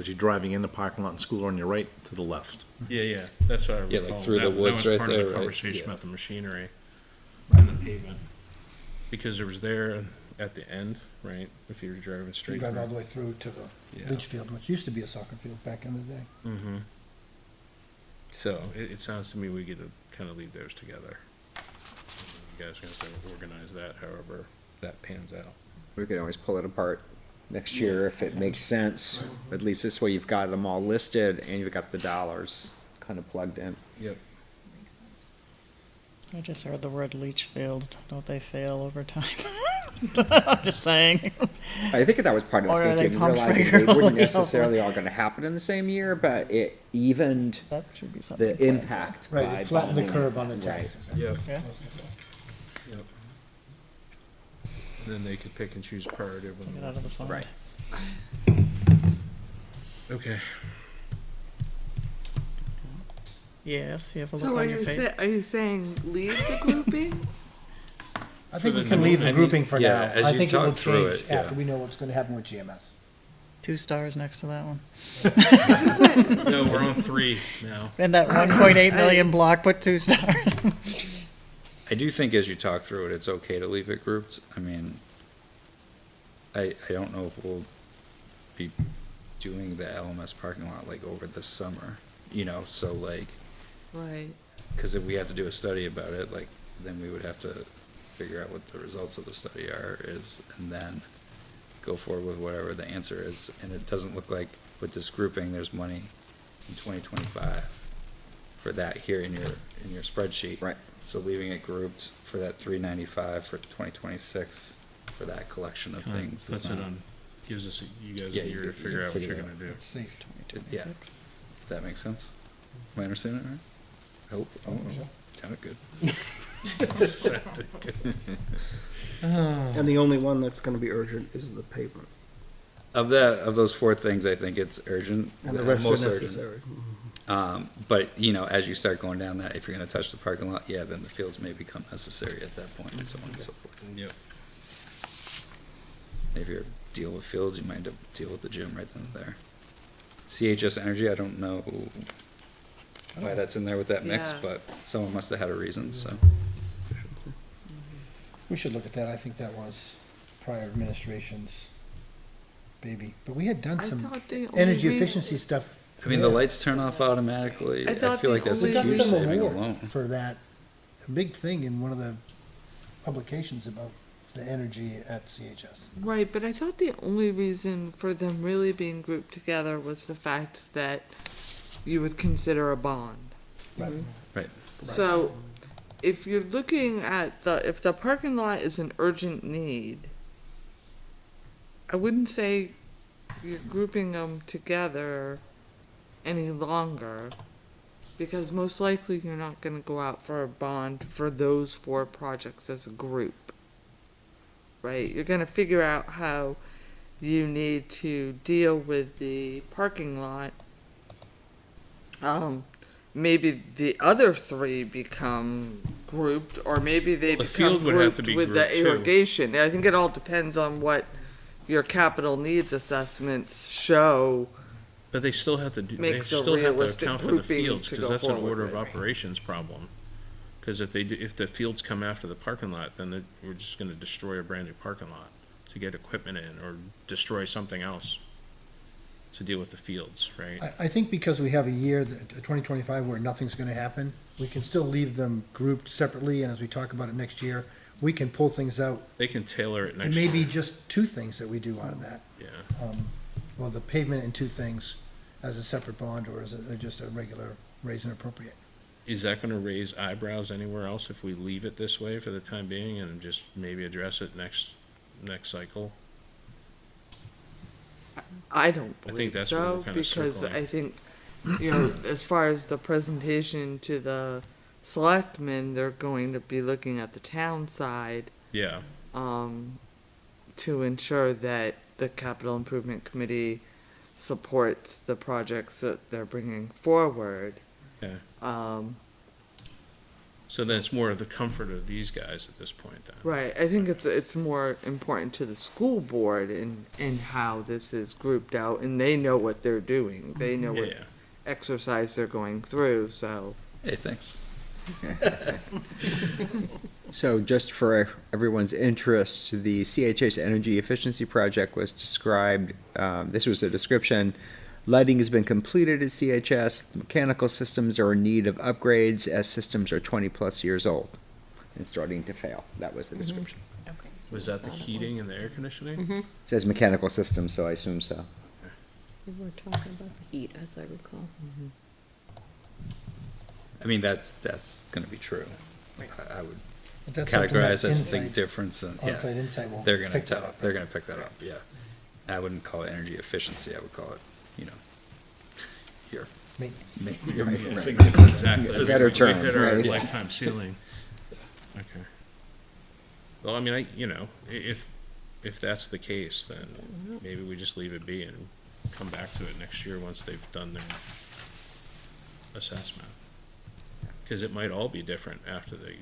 you're driving in the parking lot in school on your right to the left. Yeah, that's what I recall. Yeah, like through the That woods was right part of there, the right? conversation Yeah. about the machinery and the pavement. Because it was there at the end, right? If you were driving You straight drive all the through. way through to the Yeah. Litchfield, which used to be a soccer field back in the day. Mm-hmm. So it sounds to me we get to kind of leave those together. You guys are gonna have to organize that however that pans out. We could always pull it apart next year if it makes sense. At least this way you've got them all listed and you've got the dollars kind of plugged in. Yep. I just heard the word Litchfield. Don't they fail over time? I'm just saying. I think that was part of Or the are they thinking, pumped realizing they regularly? wouldn't necessarily all gonna happen in the same year, but it evened That should be something. the to plan impact Right, by it flattened the bonding. curve on the Right. tax. Yep. Yeah. Yep. Then they could pick and choose priority of for. Get when. out of the fund. Right. Okay. Yes, you have a look So on your face. are you saying leave the grouping? I think we the can new- leave the I mean, grouping for yeah, now. as I you think it will talk through change it, yeah. after we know what's gonna happen with GMS. 2 stars next to that one. No, we're on 3 now. And that 1.8 million block, put 2 stars. I do think as you talk through it, it's okay to leave it grouped. I mean, I don't know if we'll be doing the LMS parking lot like over this summer, so like, Right. cause if we have to do a study about it, like, then we would have to figure out what the results of the study is, and then go forward with whatever the answer is. And it doesn't look like with this grouping, there's money in 2025 for that here in your spreadsheet. Right. So leaving it grouped for that 395 for 2026 for that collection of things is Puts it not, on, gives us, you guys Yeah, a year you- to figure you out what figure you're it gonna do. Let's see. yeah. Does that make sense? Am I understanding it right? I hope. Oh, sounded good. Sounded good. And the only one that's gonna be urgent is the pavement, Of those 4 things, I think it's urgent. and the rest are most urgent. necessary. But, as you start going down that, if you're gonna touch the parking lot, yeah, then the fields may become necessary at that point, and so on and so forth. Yep. If you're deal with fields, you might end up deal with the gym right then and there. CHS Energy, I don't know why that's in there with that mix, Yeah. but someone must have had a reason, so. We should look at that. I think that was prior administration's baby. But we had done I some thought the only energy reason- efficiency stuff. I mean, the there. lights turn off automatically. I I thought feel the like that's a We got huge some saving award alone. for that, a big thing in one of the publications about the energy at CHS. Right, but I thought the only reason for them really being grouped together was the fact that you would consider a bond. Right. Right. So, if you're looking at if the parking lot is an urgent need, I wouldn't say you're grouping them together any longer, because most likely you're not gonna go out for a bond for those 4 projects as a group. Right, you're gonna figure out how you need to deal with the parking lot. Maybe the other 3 become grouped, or maybe they The become field would have to grouped be with the grouped too. irrigation. I think it all depends on what your capital needs assessments show. But they still have to they Makes a still have to realistic account for the grouping fields, to cause go that's an forward order of with. operations problem. Cause if the fields come after the parking lot, then we're just gonna destroy a brand new parking lot to get equipment in, or destroy something else to deal with the fields, right? I think because we have a year, 2025, where nothing's gonna happen, we can still leave them grouped separately, and as we talk about it next year, we can pull things out. They can tailor it It next may year. be just 2 things that we do out of that. Yeah, Well, the pavement and 2 things as a separate bond, or is it just a regular raise and appropriate? is that gonna raise eyebrows anywhere else if we leave it this way for the time being and just maybe address it next cycle? I don't I think believe that's what we're so, kinda because circling. I think, as far as the presentation to the selectmen, they're going to be looking at the town side, Yeah, to ensure that the capital improvement committee supports the projects that they're bringing forward. yeah. Um, So then it's more of the comfort of these guys at this point then. right, I think it's more important to the school board in how this is grouped out, and they know what they're doing. They know Yeah, what yeah. exercise they're going through, so. Hey, thanks. So just for everyone's interest, the CHS Energy Efficiency Project was described, this was a description. Lighting has been completed at CHS. Mechanical systems are in need of upgrades as systems are 20-plus years old and starting to fail. That was the description. Was that the heating and the air conditioning? It says mechanical systems, so I assume so. We were talking about the heat, as I recall. I mean, that's gonna be true. I would But that's something that categorize as a big Insight- difference and, yeah. Onsite Insight will They're gonna pick that tell, up. they're gonna pick that up, yeah. I wouldn't call it energy efficiency, I would call it, your, Maintenance. your maintenance. Exactly. It's a better We term, hit our right? lifetime ceiling. Okay. Well, I mean, if that's the case, then maybe we just leave it be and come back to it next year once they've done their assessment. Cause it might all be different after they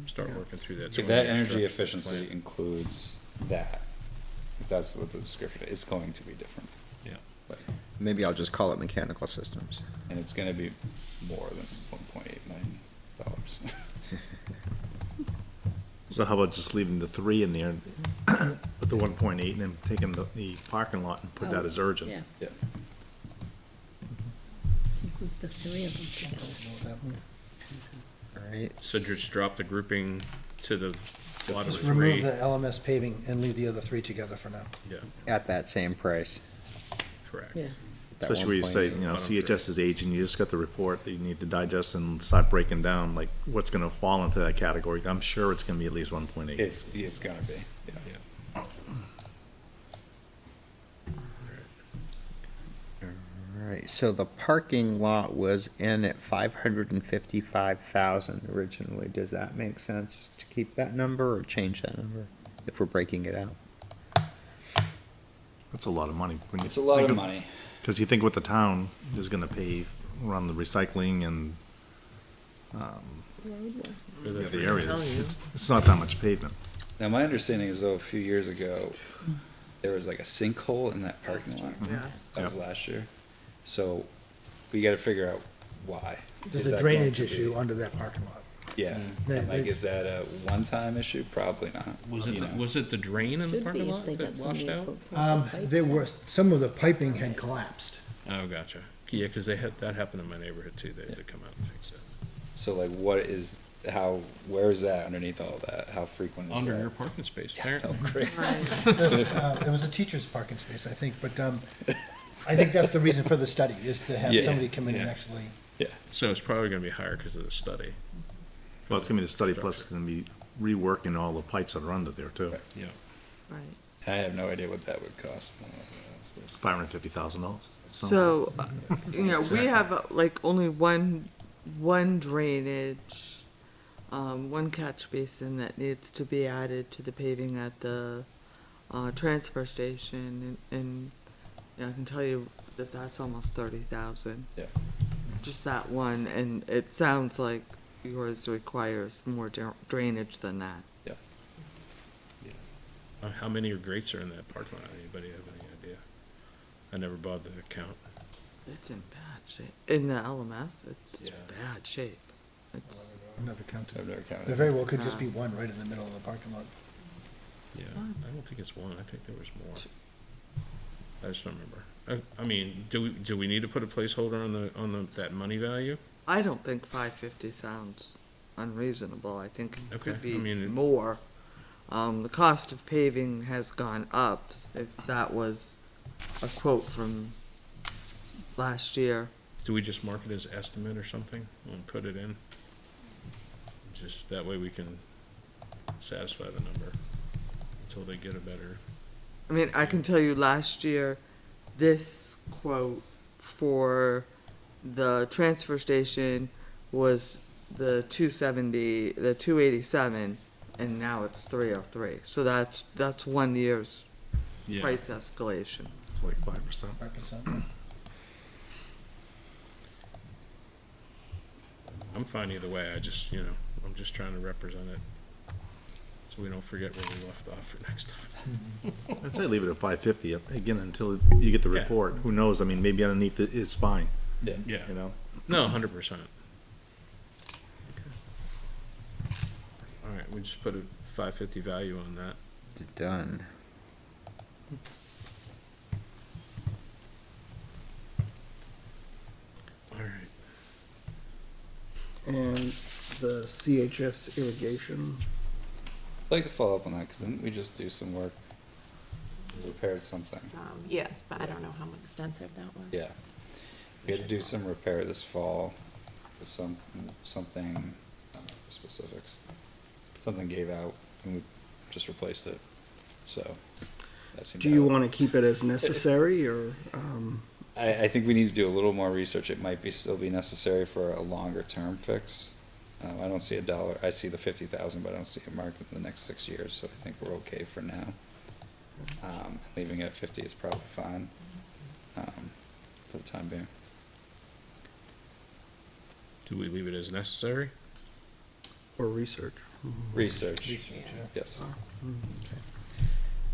start working through that. If that 20-year energy structure efficiency plan. includes that, if that's what the description, it's going to be different. Yeah. Like, Maybe I'll just call it mechanical systems. and it's gonna be more than $1.8 million. So how about just leaving the 3 in there, with the 1.8, and then taking the parking lot and put that as urgent? Yeah, Yeah. to group the three of them together. That one. All right. So just drop the grouping to the bottom of Just 3. remove the LMS paving and leave the other 3 together for now. Yeah, At that same price. correct. Yeah. that Especially where you say, 1.8. you know, CHS is aging, you just got the report that you need to digest and start breaking down, like, what's gonna fall into that category. I'm sure it's gonna be at least 1.8. It's gonna be, yeah. All right, so the parking lot was in at 555,000 originally. Does that make sense to keep that number or change that number if we're breaking it out? That's a lot of money. when you It's a lot think of money. Cause you think what the town is gonna pay, run the recycling and, the areas, it's not that much pavement. Now, my understanding is though, a few years ago, there was like a sinkhole in that parking lot. Yes. That was last year. So we gotta figure out why. There's Is a that going drainage to be- issue under that parking lot. Yeah. Yeah, And like, it's- is that a one-time issue? Probably not. Was You it, know. was it the drain in the Should be parking if lot they got that somebody washed out? to put the pipes There in. were, some of the piping had collapsed. Oh, gotcha. Yeah, cause that happened in my neighborhood too. They had to come out and fix it. So like, where is that underneath all that? How frequent is that? Under your parking space, Yeah, apparently. no, great. It was a teacher's parking space, I think, but I think that's the reason for the study, is to have Yeah. somebody come in and Yeah. actually. So it's probably gonna be higher because of the study. Well, it's gonna be the study, plus it's gonna be reworking all the pipes that are under there too. Yeah. Right. I have no idea what that would cost. $550,000. So, we have like only one drainage, one catch basin that needs to be added to the paving at the, transfer station, and I can tell you that that's almost 30,000. Yeah. Just that one, and it sounds like yours requires more drainage than that. How many grates are in that parking lot? Anybody have any idea? I never bothered to count. It's in bad shape. In the LMS, it's Yeah. bad shape. It's, I've never counted. I've never counted. There very well could just be one right in the middle of the parking lot. Yeah, I don't think it's one. I think there was more. I just don't remember. I mean, do we need to put a placeholder on that money value? I don't think 550 sounds unreasonable. I think it Okay, could be I mean, more. The cost of paving has gone up. If that was a quote from last year. Do we just mark it as estimate or something and put it in? Just that way we can satisfy the number until they get a better I mean, I can tell you last year, this quote for the transfer station was the 270, the 287, and now it's 303. So that's 1 year's Yeah. price escalation. It's like 5%. 5%. I'm fine either way. I'm just trying to represent it. So we don't forget where we left off for next time. I'd say leave it at 550, again, until you get the Yeah. report. Who knows? I mean, maybe underneath it is fine, Yeah. you know? No, 100%. All right, we just put a 550 value on that. Done. All right. And the CHS irrigation, I'd like to follow up on that, because didn't we just do some work? We repaired something. Yes, but I don't know how extensive that was. Yeah. We had to do some repair this fall, with something, I don't know the specifics. Something gave out, and we just replaced it, so that seemed do to you help. want to keep it as necessary, or, I think we need to do a little more research. It might still be necessary for a longer term fix. I don't see $1. I see the 50,000, but I don't see it marked in the next 6 years, so I think we're okay for now. Leaving it at 50 is probably fine, for the time being. Do we leave it as necessary? or research? Research, Research, yeah. yes.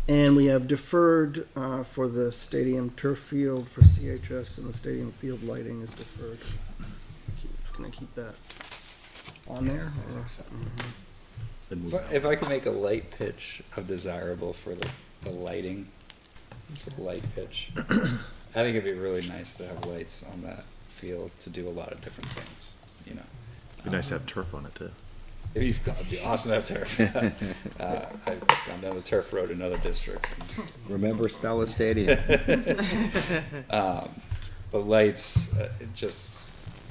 And we have deferred for the stadium turf field for CHS, and the stadium field lighting is deferred. Can I keep that on there? or- Then move If I could make a light pitch of desirable for the lighting, just a light pitch. I think it'd be really nice to have lights on that field to do a lot of different things, you know. Be nice to have turf on it too. It'd be awesome to have turf. I've gone down the turf road in other districts. Remember Stella Stadium? But lights, just,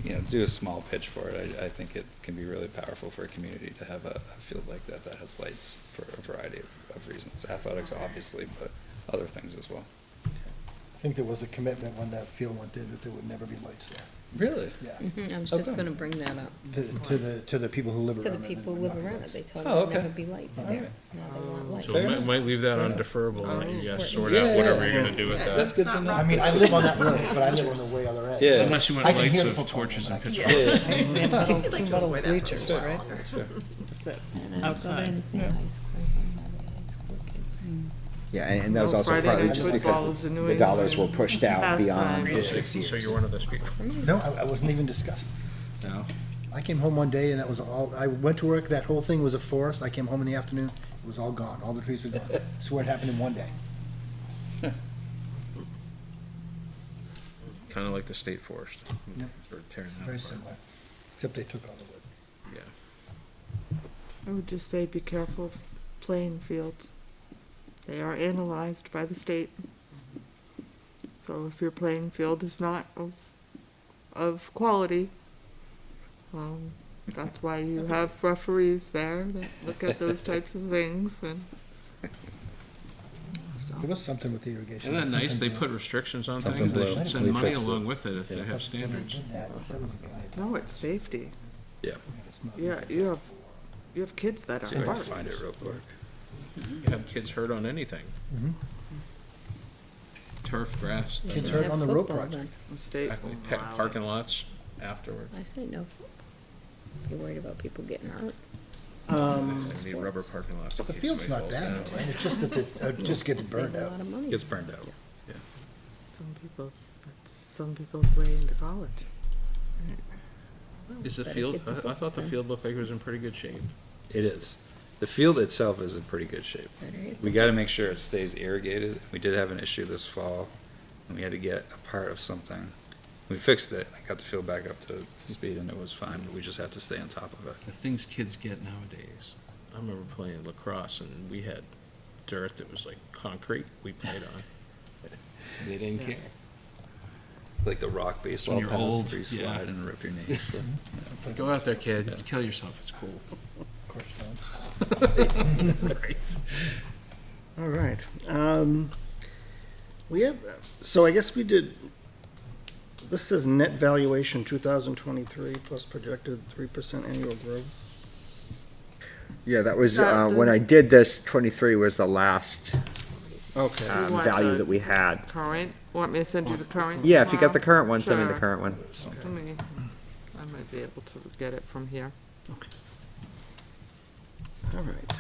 you know, do a small pitch for it. I think it can be really powerful for a community to have a field like that that has lights for a variety of reasons. Athletics, obviously, but other things as well. I think there was a commitment when that field went there that there would never be lights there. Really? Yeah. Mhm, I was How just come? gonna bring that up. To the people who live To around the it. people who live around it, they told Oh, me there'd okay. never be lights there. Now they want lights. So we might leave that on deferrable and let you guys sort out whatever you're gonna do with That's that. good to know. I mean, I live on that road, but I live on the way other end. Yeah. so Unless you I want can lights hear the of football torches game, and but I pitchforks. Yeah. They have metal, I'd like to metal avoid that bleachers, for a right, while. That's fair. to sit And I don't outside. anything Yeah. high school, high school kids. Yeah, and that was No, also Friday partly night just football because is in New the dollars were England pushed out beyond the pastime. 6 years. So you're one of those people. No, I wasn't even discussed. No? I came home one day and that was all, I went to work, that whole thing was a forest. I came home in the afternoon, it was all gone. All the trees were gone. Swear it happened in one day. Kinda like the state forest. Yep. Or tearing It's that very apart. similar, except they took all the wood. Yeah. I would just say be careful of playing fields. They are analyzed by the state. So if your playing field is not of quality, that's why you have referees there that look at those types of things and. There was something with the irrigation. Isn't that nice? They Something- put restrictions on Something things. They blue. should We send money fixed it. along with it if they Yeah. have standards. That was a guy. No, it's safety. Yeah. It's not- Yeah, you have kids that See are if I can hurt. find it real quick. You have kids hurt on anything. Mhm. Turf, grass. Kids They hurt have on the road football project. then. The state Exactly. won't allow it. Parking lots afterward. I say no. You're worried about people getting hurt. They need rubber parking lots. in The case field's somebody not falls bad down. though, right? It's just that it just gets Save burned a out. lot of money. Gets burned out. That's some people's way into college. Is the Better field, get the I books thought the then. field looked like it was in pretty good shape. It is. The field itself is in pretty good shape. Better get We gotta make sure it stays irrigated. We did have an issue this fall, and we had to get a part of something. We fixed it, I got the field back up to speed, and it was fine, but we just had to stay on top of it. The things kids get nowadays. I remember playing lacrosse and we had dirt that was like concrete we played on. They didn't care. Like the rock baseball When you're pass, old, where you yeah. slide and rip your knees. So, Go out there, kid, kill yourself, it's cool. Crushed down. Right. All right. We have, so I guess we did, this says net valuation 2023 plus projected 3% annual growth. Yeah, that was, That- when I did this, 23 was the last Okay. You want value the that we had. Current, want me to send you the current? Yeah, if you got the tomorrow? current one, send me the Sure. current one. Let me, I might be able to get it from here. All right.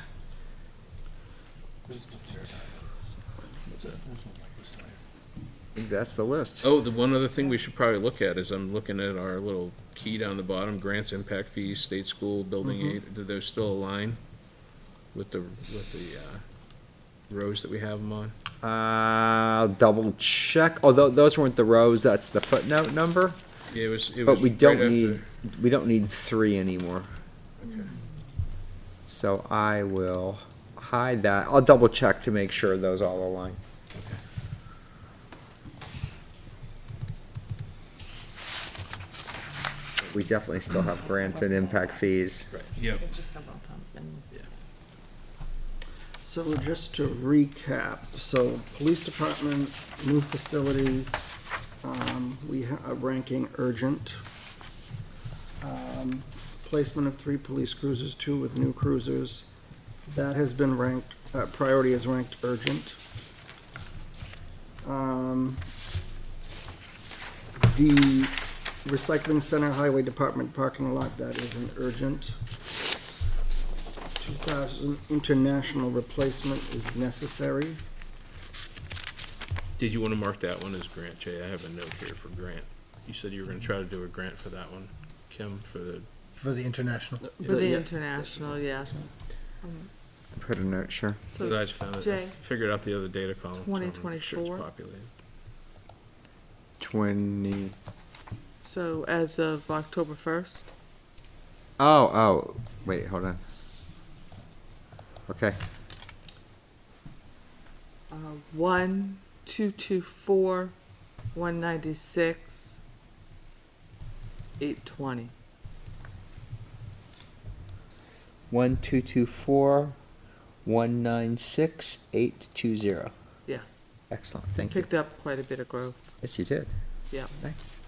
I think that's the list. Oh, the one other thing we should probably look at is I'm looking at our little key down the bottom, grants, impact fees, state school, building aid. Do those still align with the rows that we have them on? I'll double check. Oh, those weren't the rows, that's the footnote number, Yeah, it was but we right don't after- need, we don't need 3 anymore. Okay. So I will hide that. I'll double check to make sure those all align. We definitely still have grants and impact fees. Yep. It's just the bump up and So just to recap, so police department, new facility, we are ranking urgent. Placement of 3 police cruisers, 2 with new cruisers. That has been ranked, priority is ranked urgent. The recycling center highway department parking lot, that is an urgent. 2,000 international replacement is necessary. Did you want to mark that one as grant, Jay? I have a note here for grant. You said you were going to try to do a grant for that one, Kim, for the, For the international. For the international, yes. Put a note, sure. so I just found it, I Jay, figured out the other data column. so I'm sure it's 2024. populated. 20, so as of October 1st, oh, wait, hold on. Okay, 1,224, 196, 820. 1224 196 820. Yes, Excellent, thank you. picked up quite a bit of growth, Yes, you did. yeah. Thanks.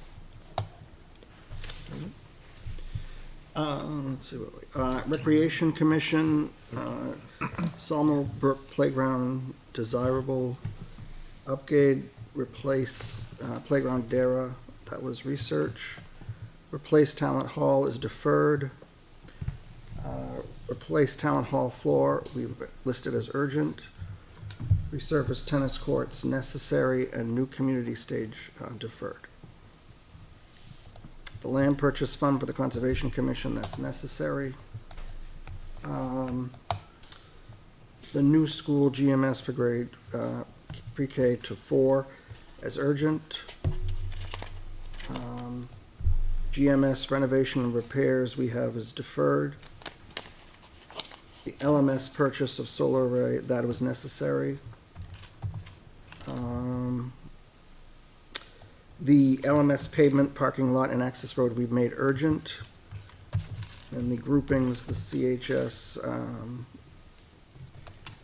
Let's see what Recreation Commission, Sawmill Brook Playground desirable, upgrade, replace, playground Dara, that was research. Replace Talent Hall is deferred. Replace Town Hall floor, we've listed as urgent. Resurface tennis courts necessary, and new community stage deferred. The land purchase fund for the Conservation Commission, that's necessary. The new school GMS for grade, pre-K to 4 as urgent. GMS renovation and repairs we have as deferred. The LMS purchase of solar array, that was necessary. The LMS pavement, parking lot, and access road we've made urgent. And the groupings, the CHS,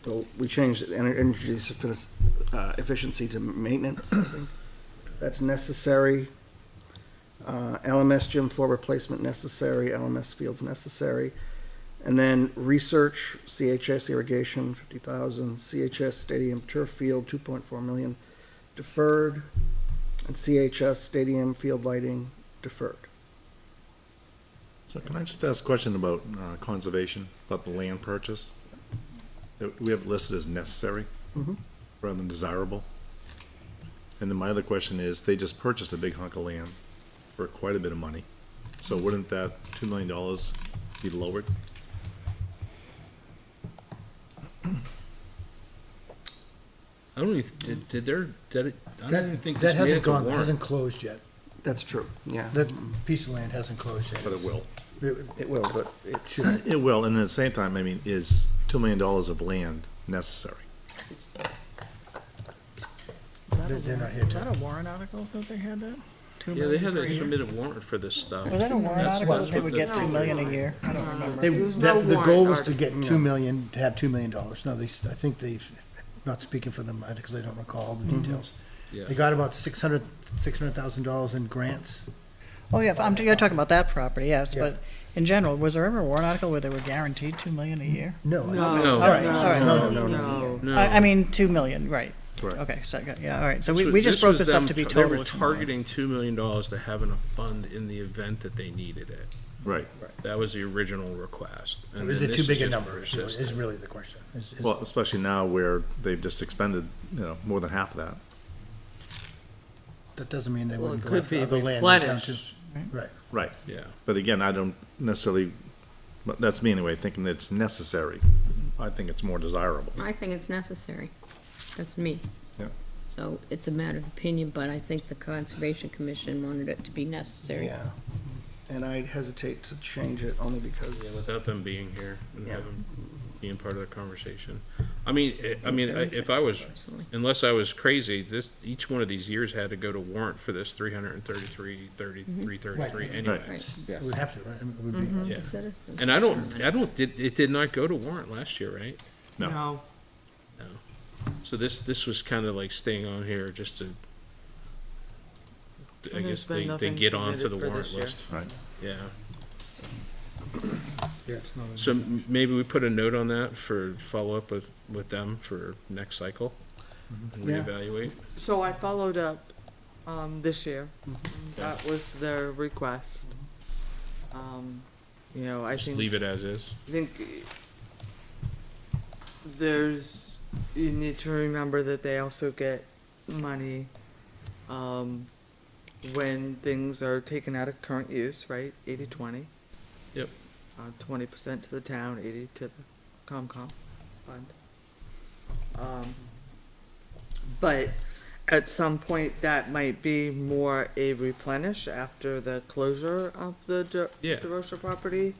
well, we changed energy efficiency to maintenance, I think. That's necessary. LMS gym floor replacement necessary, LMS fields necessary. And then research, CHS irrigation, 50,000, CHS stadium turf field, 2.4 million, deferred, and CHS stadium field lighting, deferred. So can I just ask a question about conservation, about the land purchase? We have it listed as necessary Mhm. rather than desirable. And then my other question is, they just purchased a big hunk of land for quite a bit of money. So wouldn't that $2 million be lowered? I don't even, did it, I don't even think That this made it hasn't to gone, warrant. hasn't closed yet. That's true, yeah. That piece of land hasn't closed yet. But it will. It will, but it should. It will, and at the same time, I mean, is $2 million of land necessary? They're not here Was to. that a warrant article that they had that? 2 Yeah, they million had per a year? submitted warrant for this stuff. Was that a warrant That's article what- that they would get 2 million a year? I don't remember. They, There was no the goal warrant was to get article. 2 million, to have $2 million. No, they, I think they've not speaking for them, because I don't recall all the details. Yeah. They got about $600,000 in grants. Oh, yeah, you're talking about that property, yes, Yeah. but in general, was there ever a warrant article where they were guaranteed 2 million a year? No. No. All right, all right. No. I mean, 2 million, right. Correct. Okay, so, yeah, all right, so This we was- just broke was this up them to be They total were 2 million. targeting $2 million to have in a fund in the event that they needed it. Right. That was the original request. And Is then it this too big a just number, is persisted. really the question. Well, especially now where they've just expended, more than half of that. That doesn't mean they Well, wouldn't it go could after be other land in town too. replenished. Right. Right. Yeah. But again, I don't necessarily, but that's me anyway, thinking that it's necessary. I think it's more desirable. I think it's necessary. That's me. Yeah. So it's a matter of opinion, but I think the Conservation Commission wanted it to be necessary. Yeah. And I'd hesitate to change it only Yeah, because, without them being here and Yeah. being part of the conversation. If I was, Personally. unless I was crazy, each one of these years had to go to warrant for this 333 anyway. Right. It would have to, right? I mean, it would be- Yeah. The citizens. And it did not go to warrant last year, right? No. So this was kind of like staying on here just to, I And guess there's been they nothing get onto the submitted for warrant this year. list. Right. Yeah. Yeah, it's not. So maybe we put a note on that for follow-up with them for next cycle and Yeah. reevaluate. So I followed up, this year. That was their request. I Just think. leave it as is. I think you need to remember that they also get money, when things are taken out of current use, right? 80/20. Yep. 20% to the town, 80 to the COMCOM fund. But at some point, that might be more a replenish after the closure of the Yeah. DeRosa property.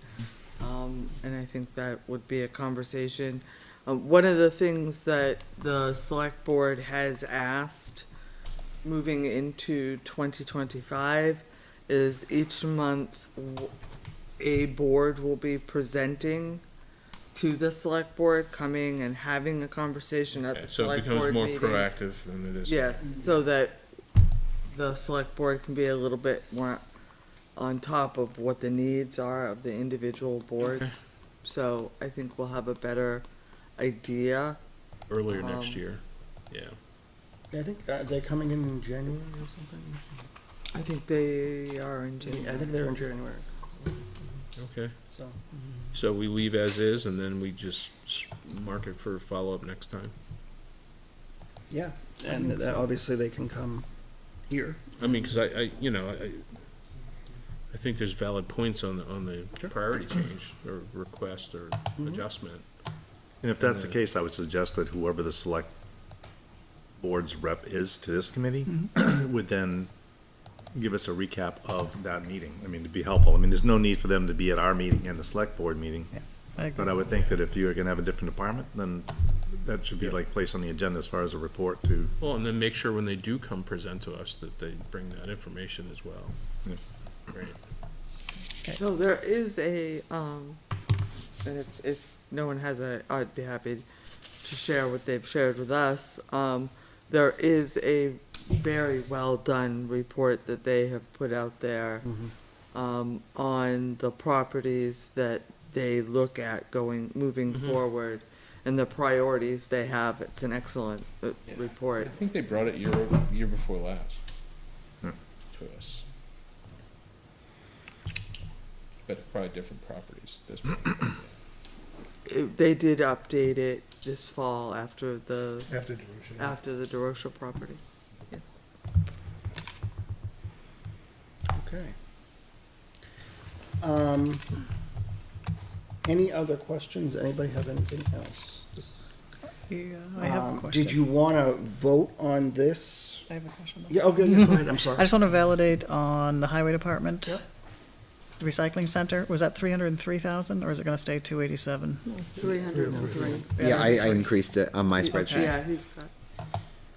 And I think that would be a conversation. One of the things that the select board has asked moving into 2025 is each month a board will be presenting to the select board, coming and having a conversation at Okay, the so it select becomes board more meetings. proactive than it is. Yes, so that the select board can be a little bit more on top of what the needs are of the individual boards. So I think we'll have a better idea. Earlier next Um, year, yeah. I think they're coming in January or something. I think they are in I January. think they're in January, Okay, so. so we leave as is and then we just mark it for follow-up next time. Yeah, and think so. obviously they can come here. I mean, cause I think there's valid points on the Sure. priority change or request or adjustment. And if that's the case, I would suggest that whoever the select board's rep is to this committee would then give us a recap of that meeting. I mean, to be helpful. I mean, there's no need for them to be at our meeting and the select board meeting. I agree. But I would think that if you're gonna have a different department, then that should be Yeah. like placed on the agenda as far as a report to, Well, and then make sure when they do come present to us that they bring that information as well. Yeah. Great. So there is and if no one has I'd be happy to share what they've shared with us. There is a very well-done report that they have put out there, on the properties that they look at moving forward, and the priorities they have. It's an excellent report. I think they brought it year before last Hmm. to us. But probably different properties at this point. They did update it this fall after the After DeRosa. DeRosa property. Yes. Okay. Any other questions? Anybody have anything else? Yeah, I have a question. Did you want to vote on this? I have a question. Yeah, okay, yeah, go ahead, I'm sorry. I just want to validate on the highway department. Yep. The recycling center, was that 303,000 or is it going to stay 287? 303. Yeah, I increased it on my spreadsheet. Yeah, he's got.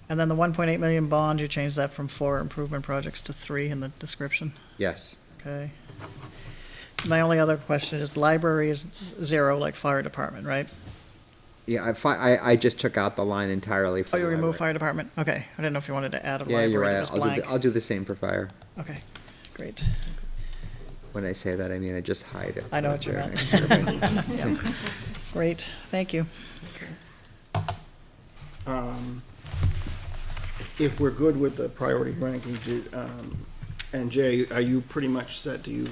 And then the 1.8 million bond, you changed that from 4 improvement projects to 3 in the description? Yes. Okay. My only other question is library is 0 like fire department, right? Yeah, I just took out the line entirely for Oh, the you removed library. fire department? Okay, I didn't know if you wanted to add a Yeah, you're library that right. was I'll do, blank. I'll do the same for fire. Okay, great. When I say that, I mean I just hide it. I know so what you it's meant. there. Yeah. Great, thank you. If we're good with the priority ranking, and Jay, are you pretty much set? Do you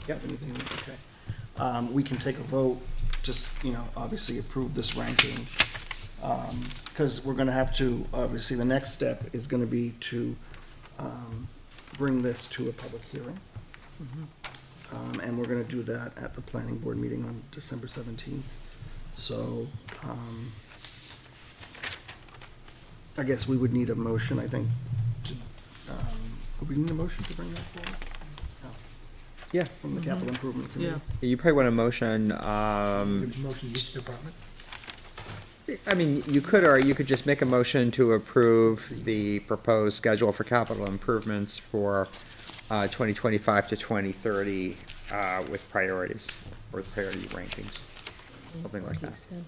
have anything? Okay. We can take a vote, just, obviously approve this ranking. Because we're gonna have to, obviously, the next step is gonna be to bring this to a public hearing. And we're gonna do that at the planning board meeting on December 17th. So, I guess we would need a motion, I think, to, would we need a motion to bring that forward? No. Yeah. From the capital improvement committee? Yes. You probably want a motion, Motion each department? I mean, you could, or you could just make a motion to approve the proposed schedule for capital improvements for 2025 to 2030 with priorities, or with priority rankings, something like He that. said.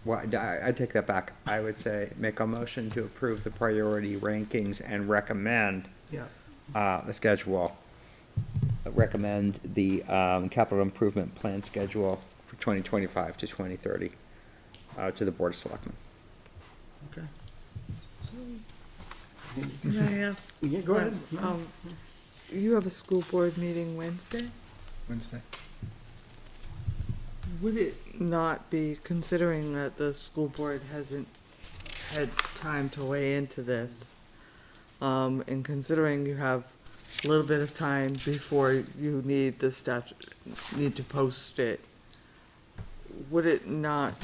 Well, I take that back. I would say make a motion to approve the priority rankings and recommend Yeah. the schedule, recommend the capital improvement plan schedule for 2025 to 2030 to the Board of Selectmen. Okay. Can I ask? Yeah, go ahead. You have a school board meeting Wednesday? Wednesday. Would it not be, considering that the school board hasn't had time to weigh into this, and considering you have a little bit of time before you need the need to post it, would it not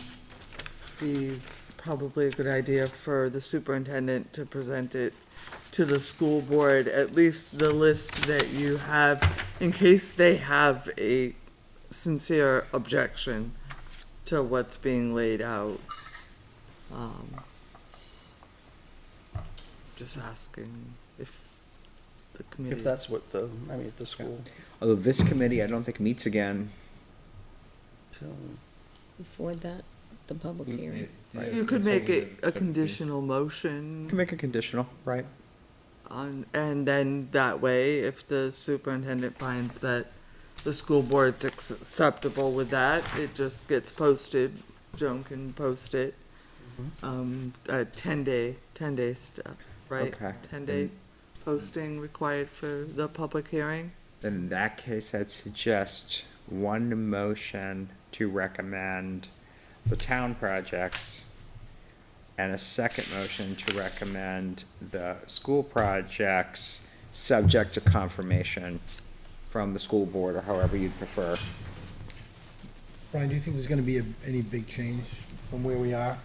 be probably a good idea for the superintendent to present it to the school board, at least the list that you have, in case they have a sincere objection to what's being laid out? Just asking if the committee. If that's what if the school. Although this committee, I don't think meets again. Before that, the public hearing. You could make it a conditional motion. You can make it conditional, right? And then that way, if the superintendent finds that the school board's acceptable with that, it just gets posted. Joan can post it. A 10-day step, right? Okay. 10-day posting required for the public hearing. Then in that case, I'd suggest one motion to recommend the town projects and a second motion to recommend the school projects, subject to confirmation from the school board, or however you'd prefer. Brian, do you think there's gonna be any big change from where we are?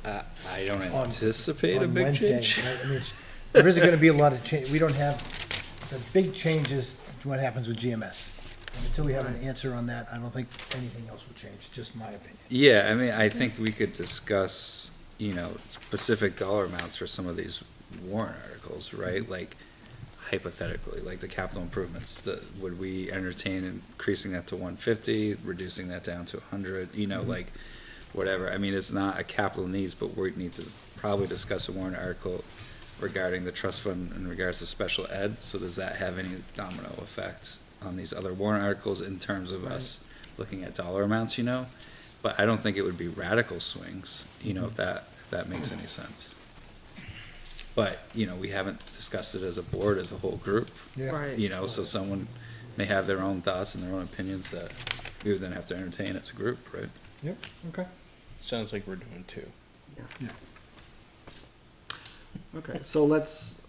I don't On- anticipate a on big Wednesday, change. right? I mean, there isn't gonna be a lot of change, we don't have, the big change is what happens with GMS. And until we have an answer on that, I don't think anything else will change, just my opinion. Yeah, I mean, I think we could discuss, specific dollar amounts for some of these warrant articles, right? Like hypothetically, like the capital improvements, would we entertain increasing that to 150, reducing that down to 100, like whatever. I mean, it's not a capital needs, but we need to probably discuss a warrant article regarding the trust fund in regards to special ed. So does that have any domino effect on these other warrant articles in terms of us looking at dollar amounts, But I don't think it would be radical swings, if that makes any sense. But, we haven't discussed it as a board, as a whole group, Yeah. Right. so someone may have their own thoughts and their own opinions that we would then have to entertain as a group, right? Yep, okay. Sounds like we're doing two. Okay, so let's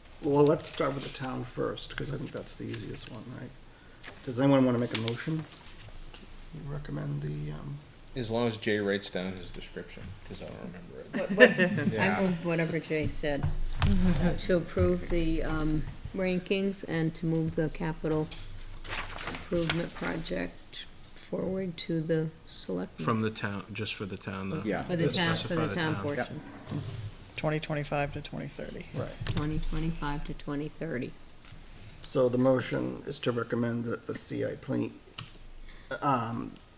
start with the town first, because I think that's the easiest one, right? Does anyone want to make a motion to recommend the, As long as Jay writes down his description, because I don't remember it. I move whatever Jay said, to approve the rankings and to move the capital improvement project forward to the selectmen. From the town, just for the town, though. Yeah. For the town, for Specify the town portion, 2025 to 2030. right? 2025 to 2030. So the motion is to recommend that the CIP,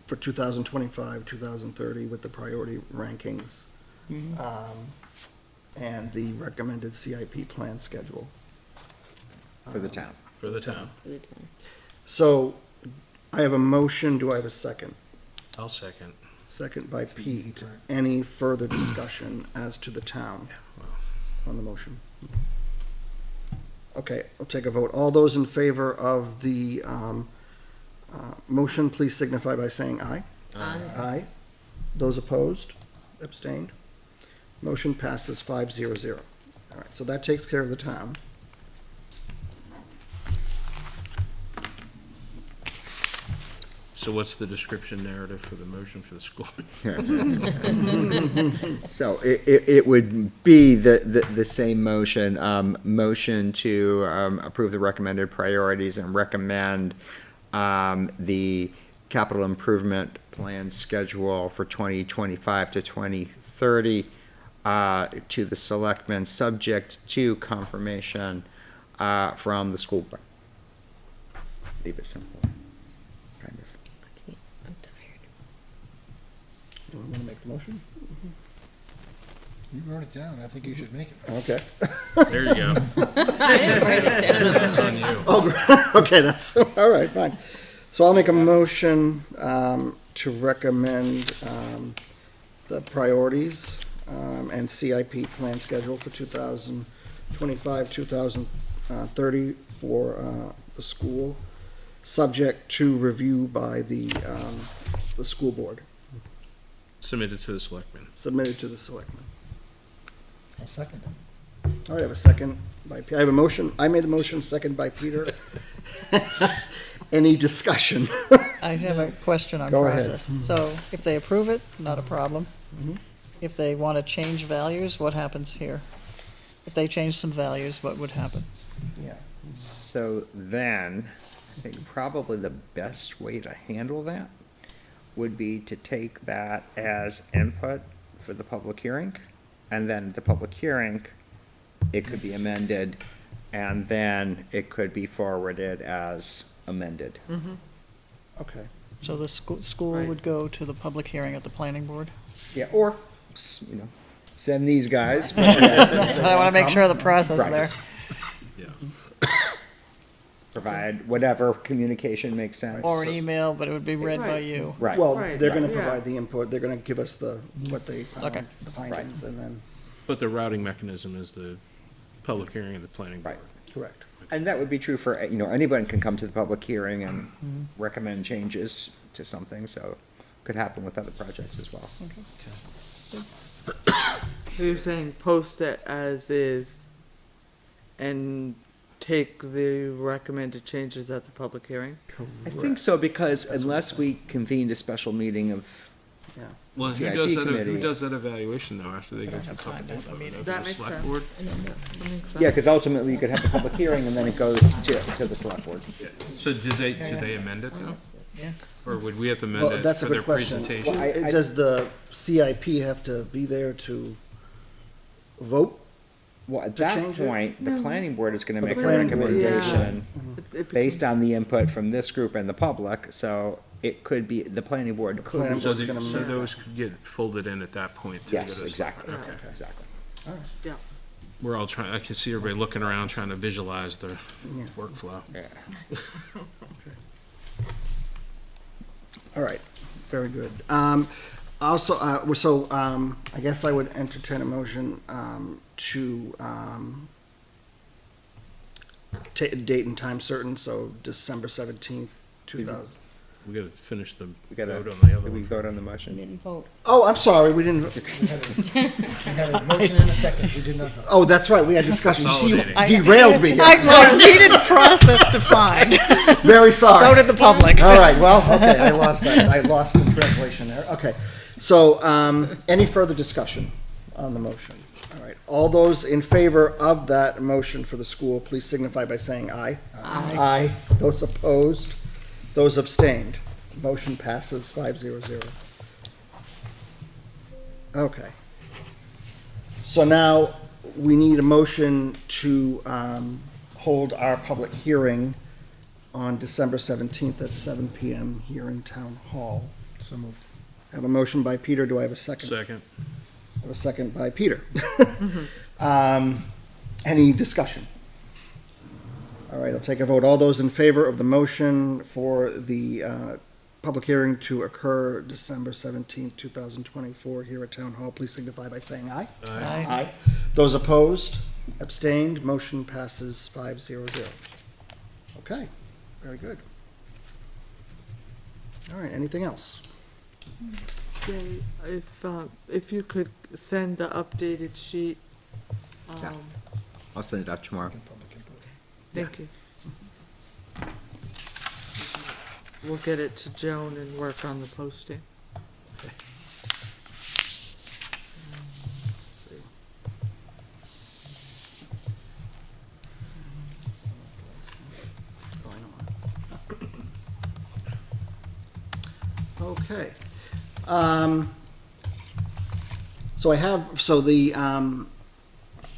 for 2025, 2030 with the priority rankings. And the recommended CIP plan schedule. For the town. For the town. So I have a motion. Do I have a second? I'll second. Second by Pete. Any further discussion as to the town on the motion? Okay, I'll take a vote. All those in favor of the motion, please signify by saying aye. Aye. Those opposed? Abstained? Motion passes 5-0-0. All right, so that takes care of the town. So what's the description narrative for the motion for the school? So it would be the same motion, motion to approve the recommended priorities and recommend the capital improvement plan schedule for 2025 to 2030 to the selectmen, subject to confirmation from the school board. Leave it simple. Kind of. I'm tired. You want to make the motion? You wrote it down, I think you should make it. Okay. There you go. It's on you. Oh, okay, that's, all right, fine. So I'll make a motion to recommend the priorities and CIP plan schedule for 2025, 2030 for the school, subject to review by the school board, Submitted to the selectmen. submitted to the selectmen. I'll second it. All right, I have a second by, I have a motion, I made the motion, second by Peter. Any discussion? I have a question on Go ahead. process. So if they approve it, not a problem. Mhm. If they want to change values, what happens here? If they change some values, what would happen? Yeah. So then, I think probably the best way to handle that would be to take that as input for the public hearing, and then at the public hearing, it could be amended, and then it could be forwarded as amended. Okay. So the school Right. would go to the public hearing at the planning board? Yeah, or, you know, send these guys. So I want to make sure of the process Right. there. Provide whatever communication makes sense. Or an email, but it would be read by Right. you. Right. Well, Right, they're gonna yeah. provide the input, they're gonna give us what they found, Okay. the findings, and then, But the routing mechanism is the public hearing and the planning board. Right. correct. And that would be true for, you know, anyone can come to the public hearing and recommend changes to something, so could happen with other projects as well. So you're saying post it as is and take the recommended changes at the public hearing? I think so, because unless we convened a special meeting of, Well, who CIP does that, committee. who does that evaluation though, after they go through have time public to have a input? meeting. Would That be the makes select sense. board? That makes sense. yeah, because ultimately you could have the public hearing and then it goes to the select board. So did they amend it though? Yes. Or would we have to amend Well, it that's a for their good question. presentation? I- Does the CIP have to be there to vote? Well, at To that change it? point, the planning board is gonna But the make a planning board, yeah. recommendation It based on the input from this group and the public, so it could be, the planning board could. planning So board's gonna so make those could get folded in at that point? to Yes, get us- exactly, Okay. exactly. Yeah. We're all trying, I can see everybody looking around trying to visualize their Yeah. workflow. Yeah. All right, very good. Also, I guess I would entertain a motion to take a date and time certain, so December 17th, 2000. We gotta finish the We gotta, vote on the other did we one. vote on the motion? Didn't vote. Oh, I'm sorry, we didn't, We had a motion and a second, you did not vote. oh, that's right, we had discussion. You see, Consolidating. derailed me here. I needed process defined. Very sorry. So did the public. All right, well, okay, I lost that. I lost the translation there. Okay. So, any further discussion on the motion? All right, all those in favor of that motion for the school, please signify by saying aye. Aye. Those opposed? Those abstained? Motion passes 5-0-0. Okay. So now, we need a motion to hold our public hearing on December 17th at 7 PM here in Town Hall So moved. I have a motion by Peter. Do I have a second? Second. I have a second by Peter. Any discussion? All right, I'll take a vote. All those in favor of the motion for the public hearing to occur December 17th, 2024 here at Town Hall, please signify by saying aye. Aye. Those opposed, abstained, motion passes 500. Okay, very good. All right, anything else? Jay, if you could send the updated sheet, Yeah. I'll send it out tomorrow. thank you. We'll get it to Joan and work on the posting. Okay.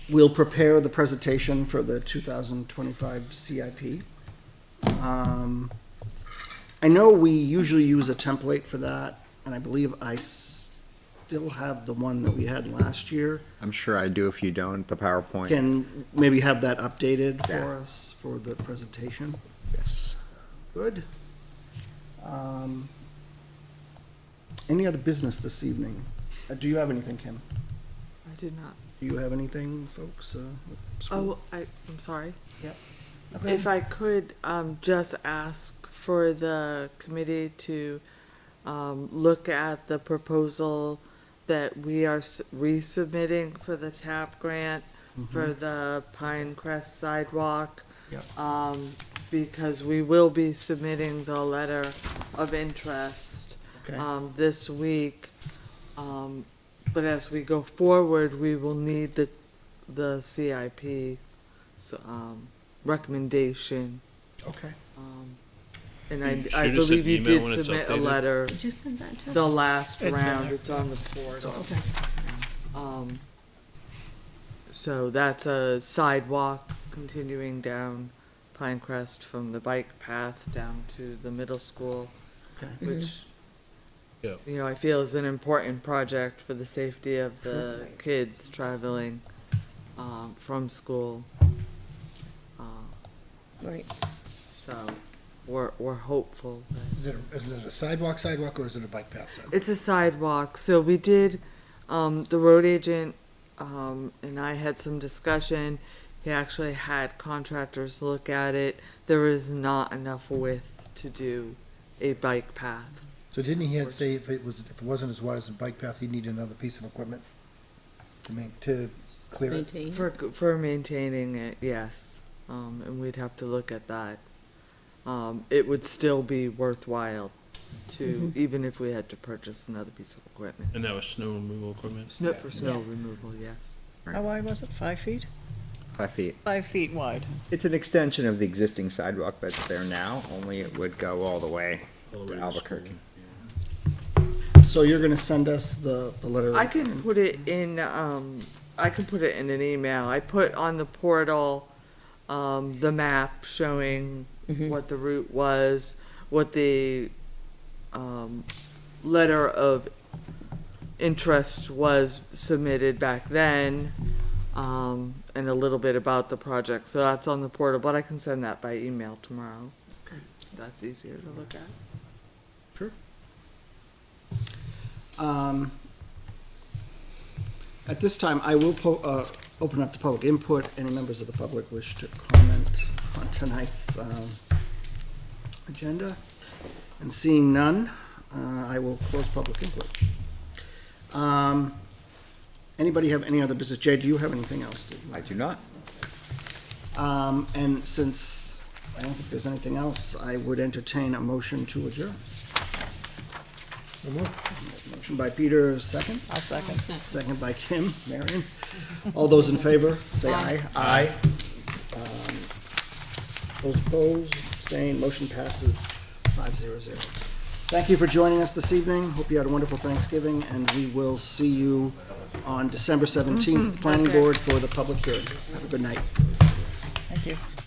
We'll prepare the presentation for the 2025 CIP. I know we usually use a template for that, and I believe I still have the one that we had last year. I'm sure I do if you don't, the PowerPoint. Can maybe have that updated Yeah. for us for the presentation. Yes. Good. Any other business this evening? Do you have anything, Kim? I did not. Do you have anything, folks? School? Oh, I'm sorry. Okay. If I could, just ask for the committee to, look at the proposal that we are resubmitting for the TAP grant for the Pine Crest sidewalk. Yep. Because we will be submitting the letter of interest, Okay. this week. But as we go forward, we will need the CIP, recommendation. Okay. And You I shoot us an believe you email did when it's submit a updated. letter Did you send that to us? the last It's in round, there. it's on the portal. Okay. So that's a sidewalk continuing down Pinecrest from the bike path down to the middle school, Okay. which, Yeah. you know, I feel is an important project for the safety of the kids traveling, from school. Right. So we're hopeful that. Is it a sidewalk, or is it a bike path sidewalk? It's a sidewalk, so we did, the road agent, and I had some discussion. He actually had contractors look at it. There is not enough width to do a bike path. So didn't he say if it wasn't as wide as a bike path, he'd need another piece of equipment to clear it? Maintain. For maintaining it, yes, and we'd have to look at that. It would still be worthwhile to, even if we had to purchase another piece of equipment. And that was snow removal equipment? Snow removal, yes. How wide was it? 5 feet? 5 feet. 5 feet wide. It's an extension of the existing sidewalk that's there now, only it would go all the way All the to way to Albuquerque. school. So you're gonna send us the letter? I can put it in, I can put it in an email. I put on the portal, the map showing what the route was, what the, letter of interest was submitted back then, and a little bit about the project. So that's on the portal, but I can send that by email tomorrow. That's easier to look at. At this time, I will open up to public input. Any members of the public wish to comment on tonight's agenda? And seeing none, I will close public input. Anybody have any other business? Jay, do you have anything else? I do not. And since I don't think there's anything else, I would entertain a motion to adjourn. Motion by Peter, second. I'll second. Second by Kim, Marion. All those in favor, say aye. Aye. Those opposed, abstained, motion passes 500. Thank you for joining us this evening. Hope you had a wonderful Thanksgiving, and we will see you on December 17th, Planning Okay. Board for the public hearing. Have a good night. Thank you.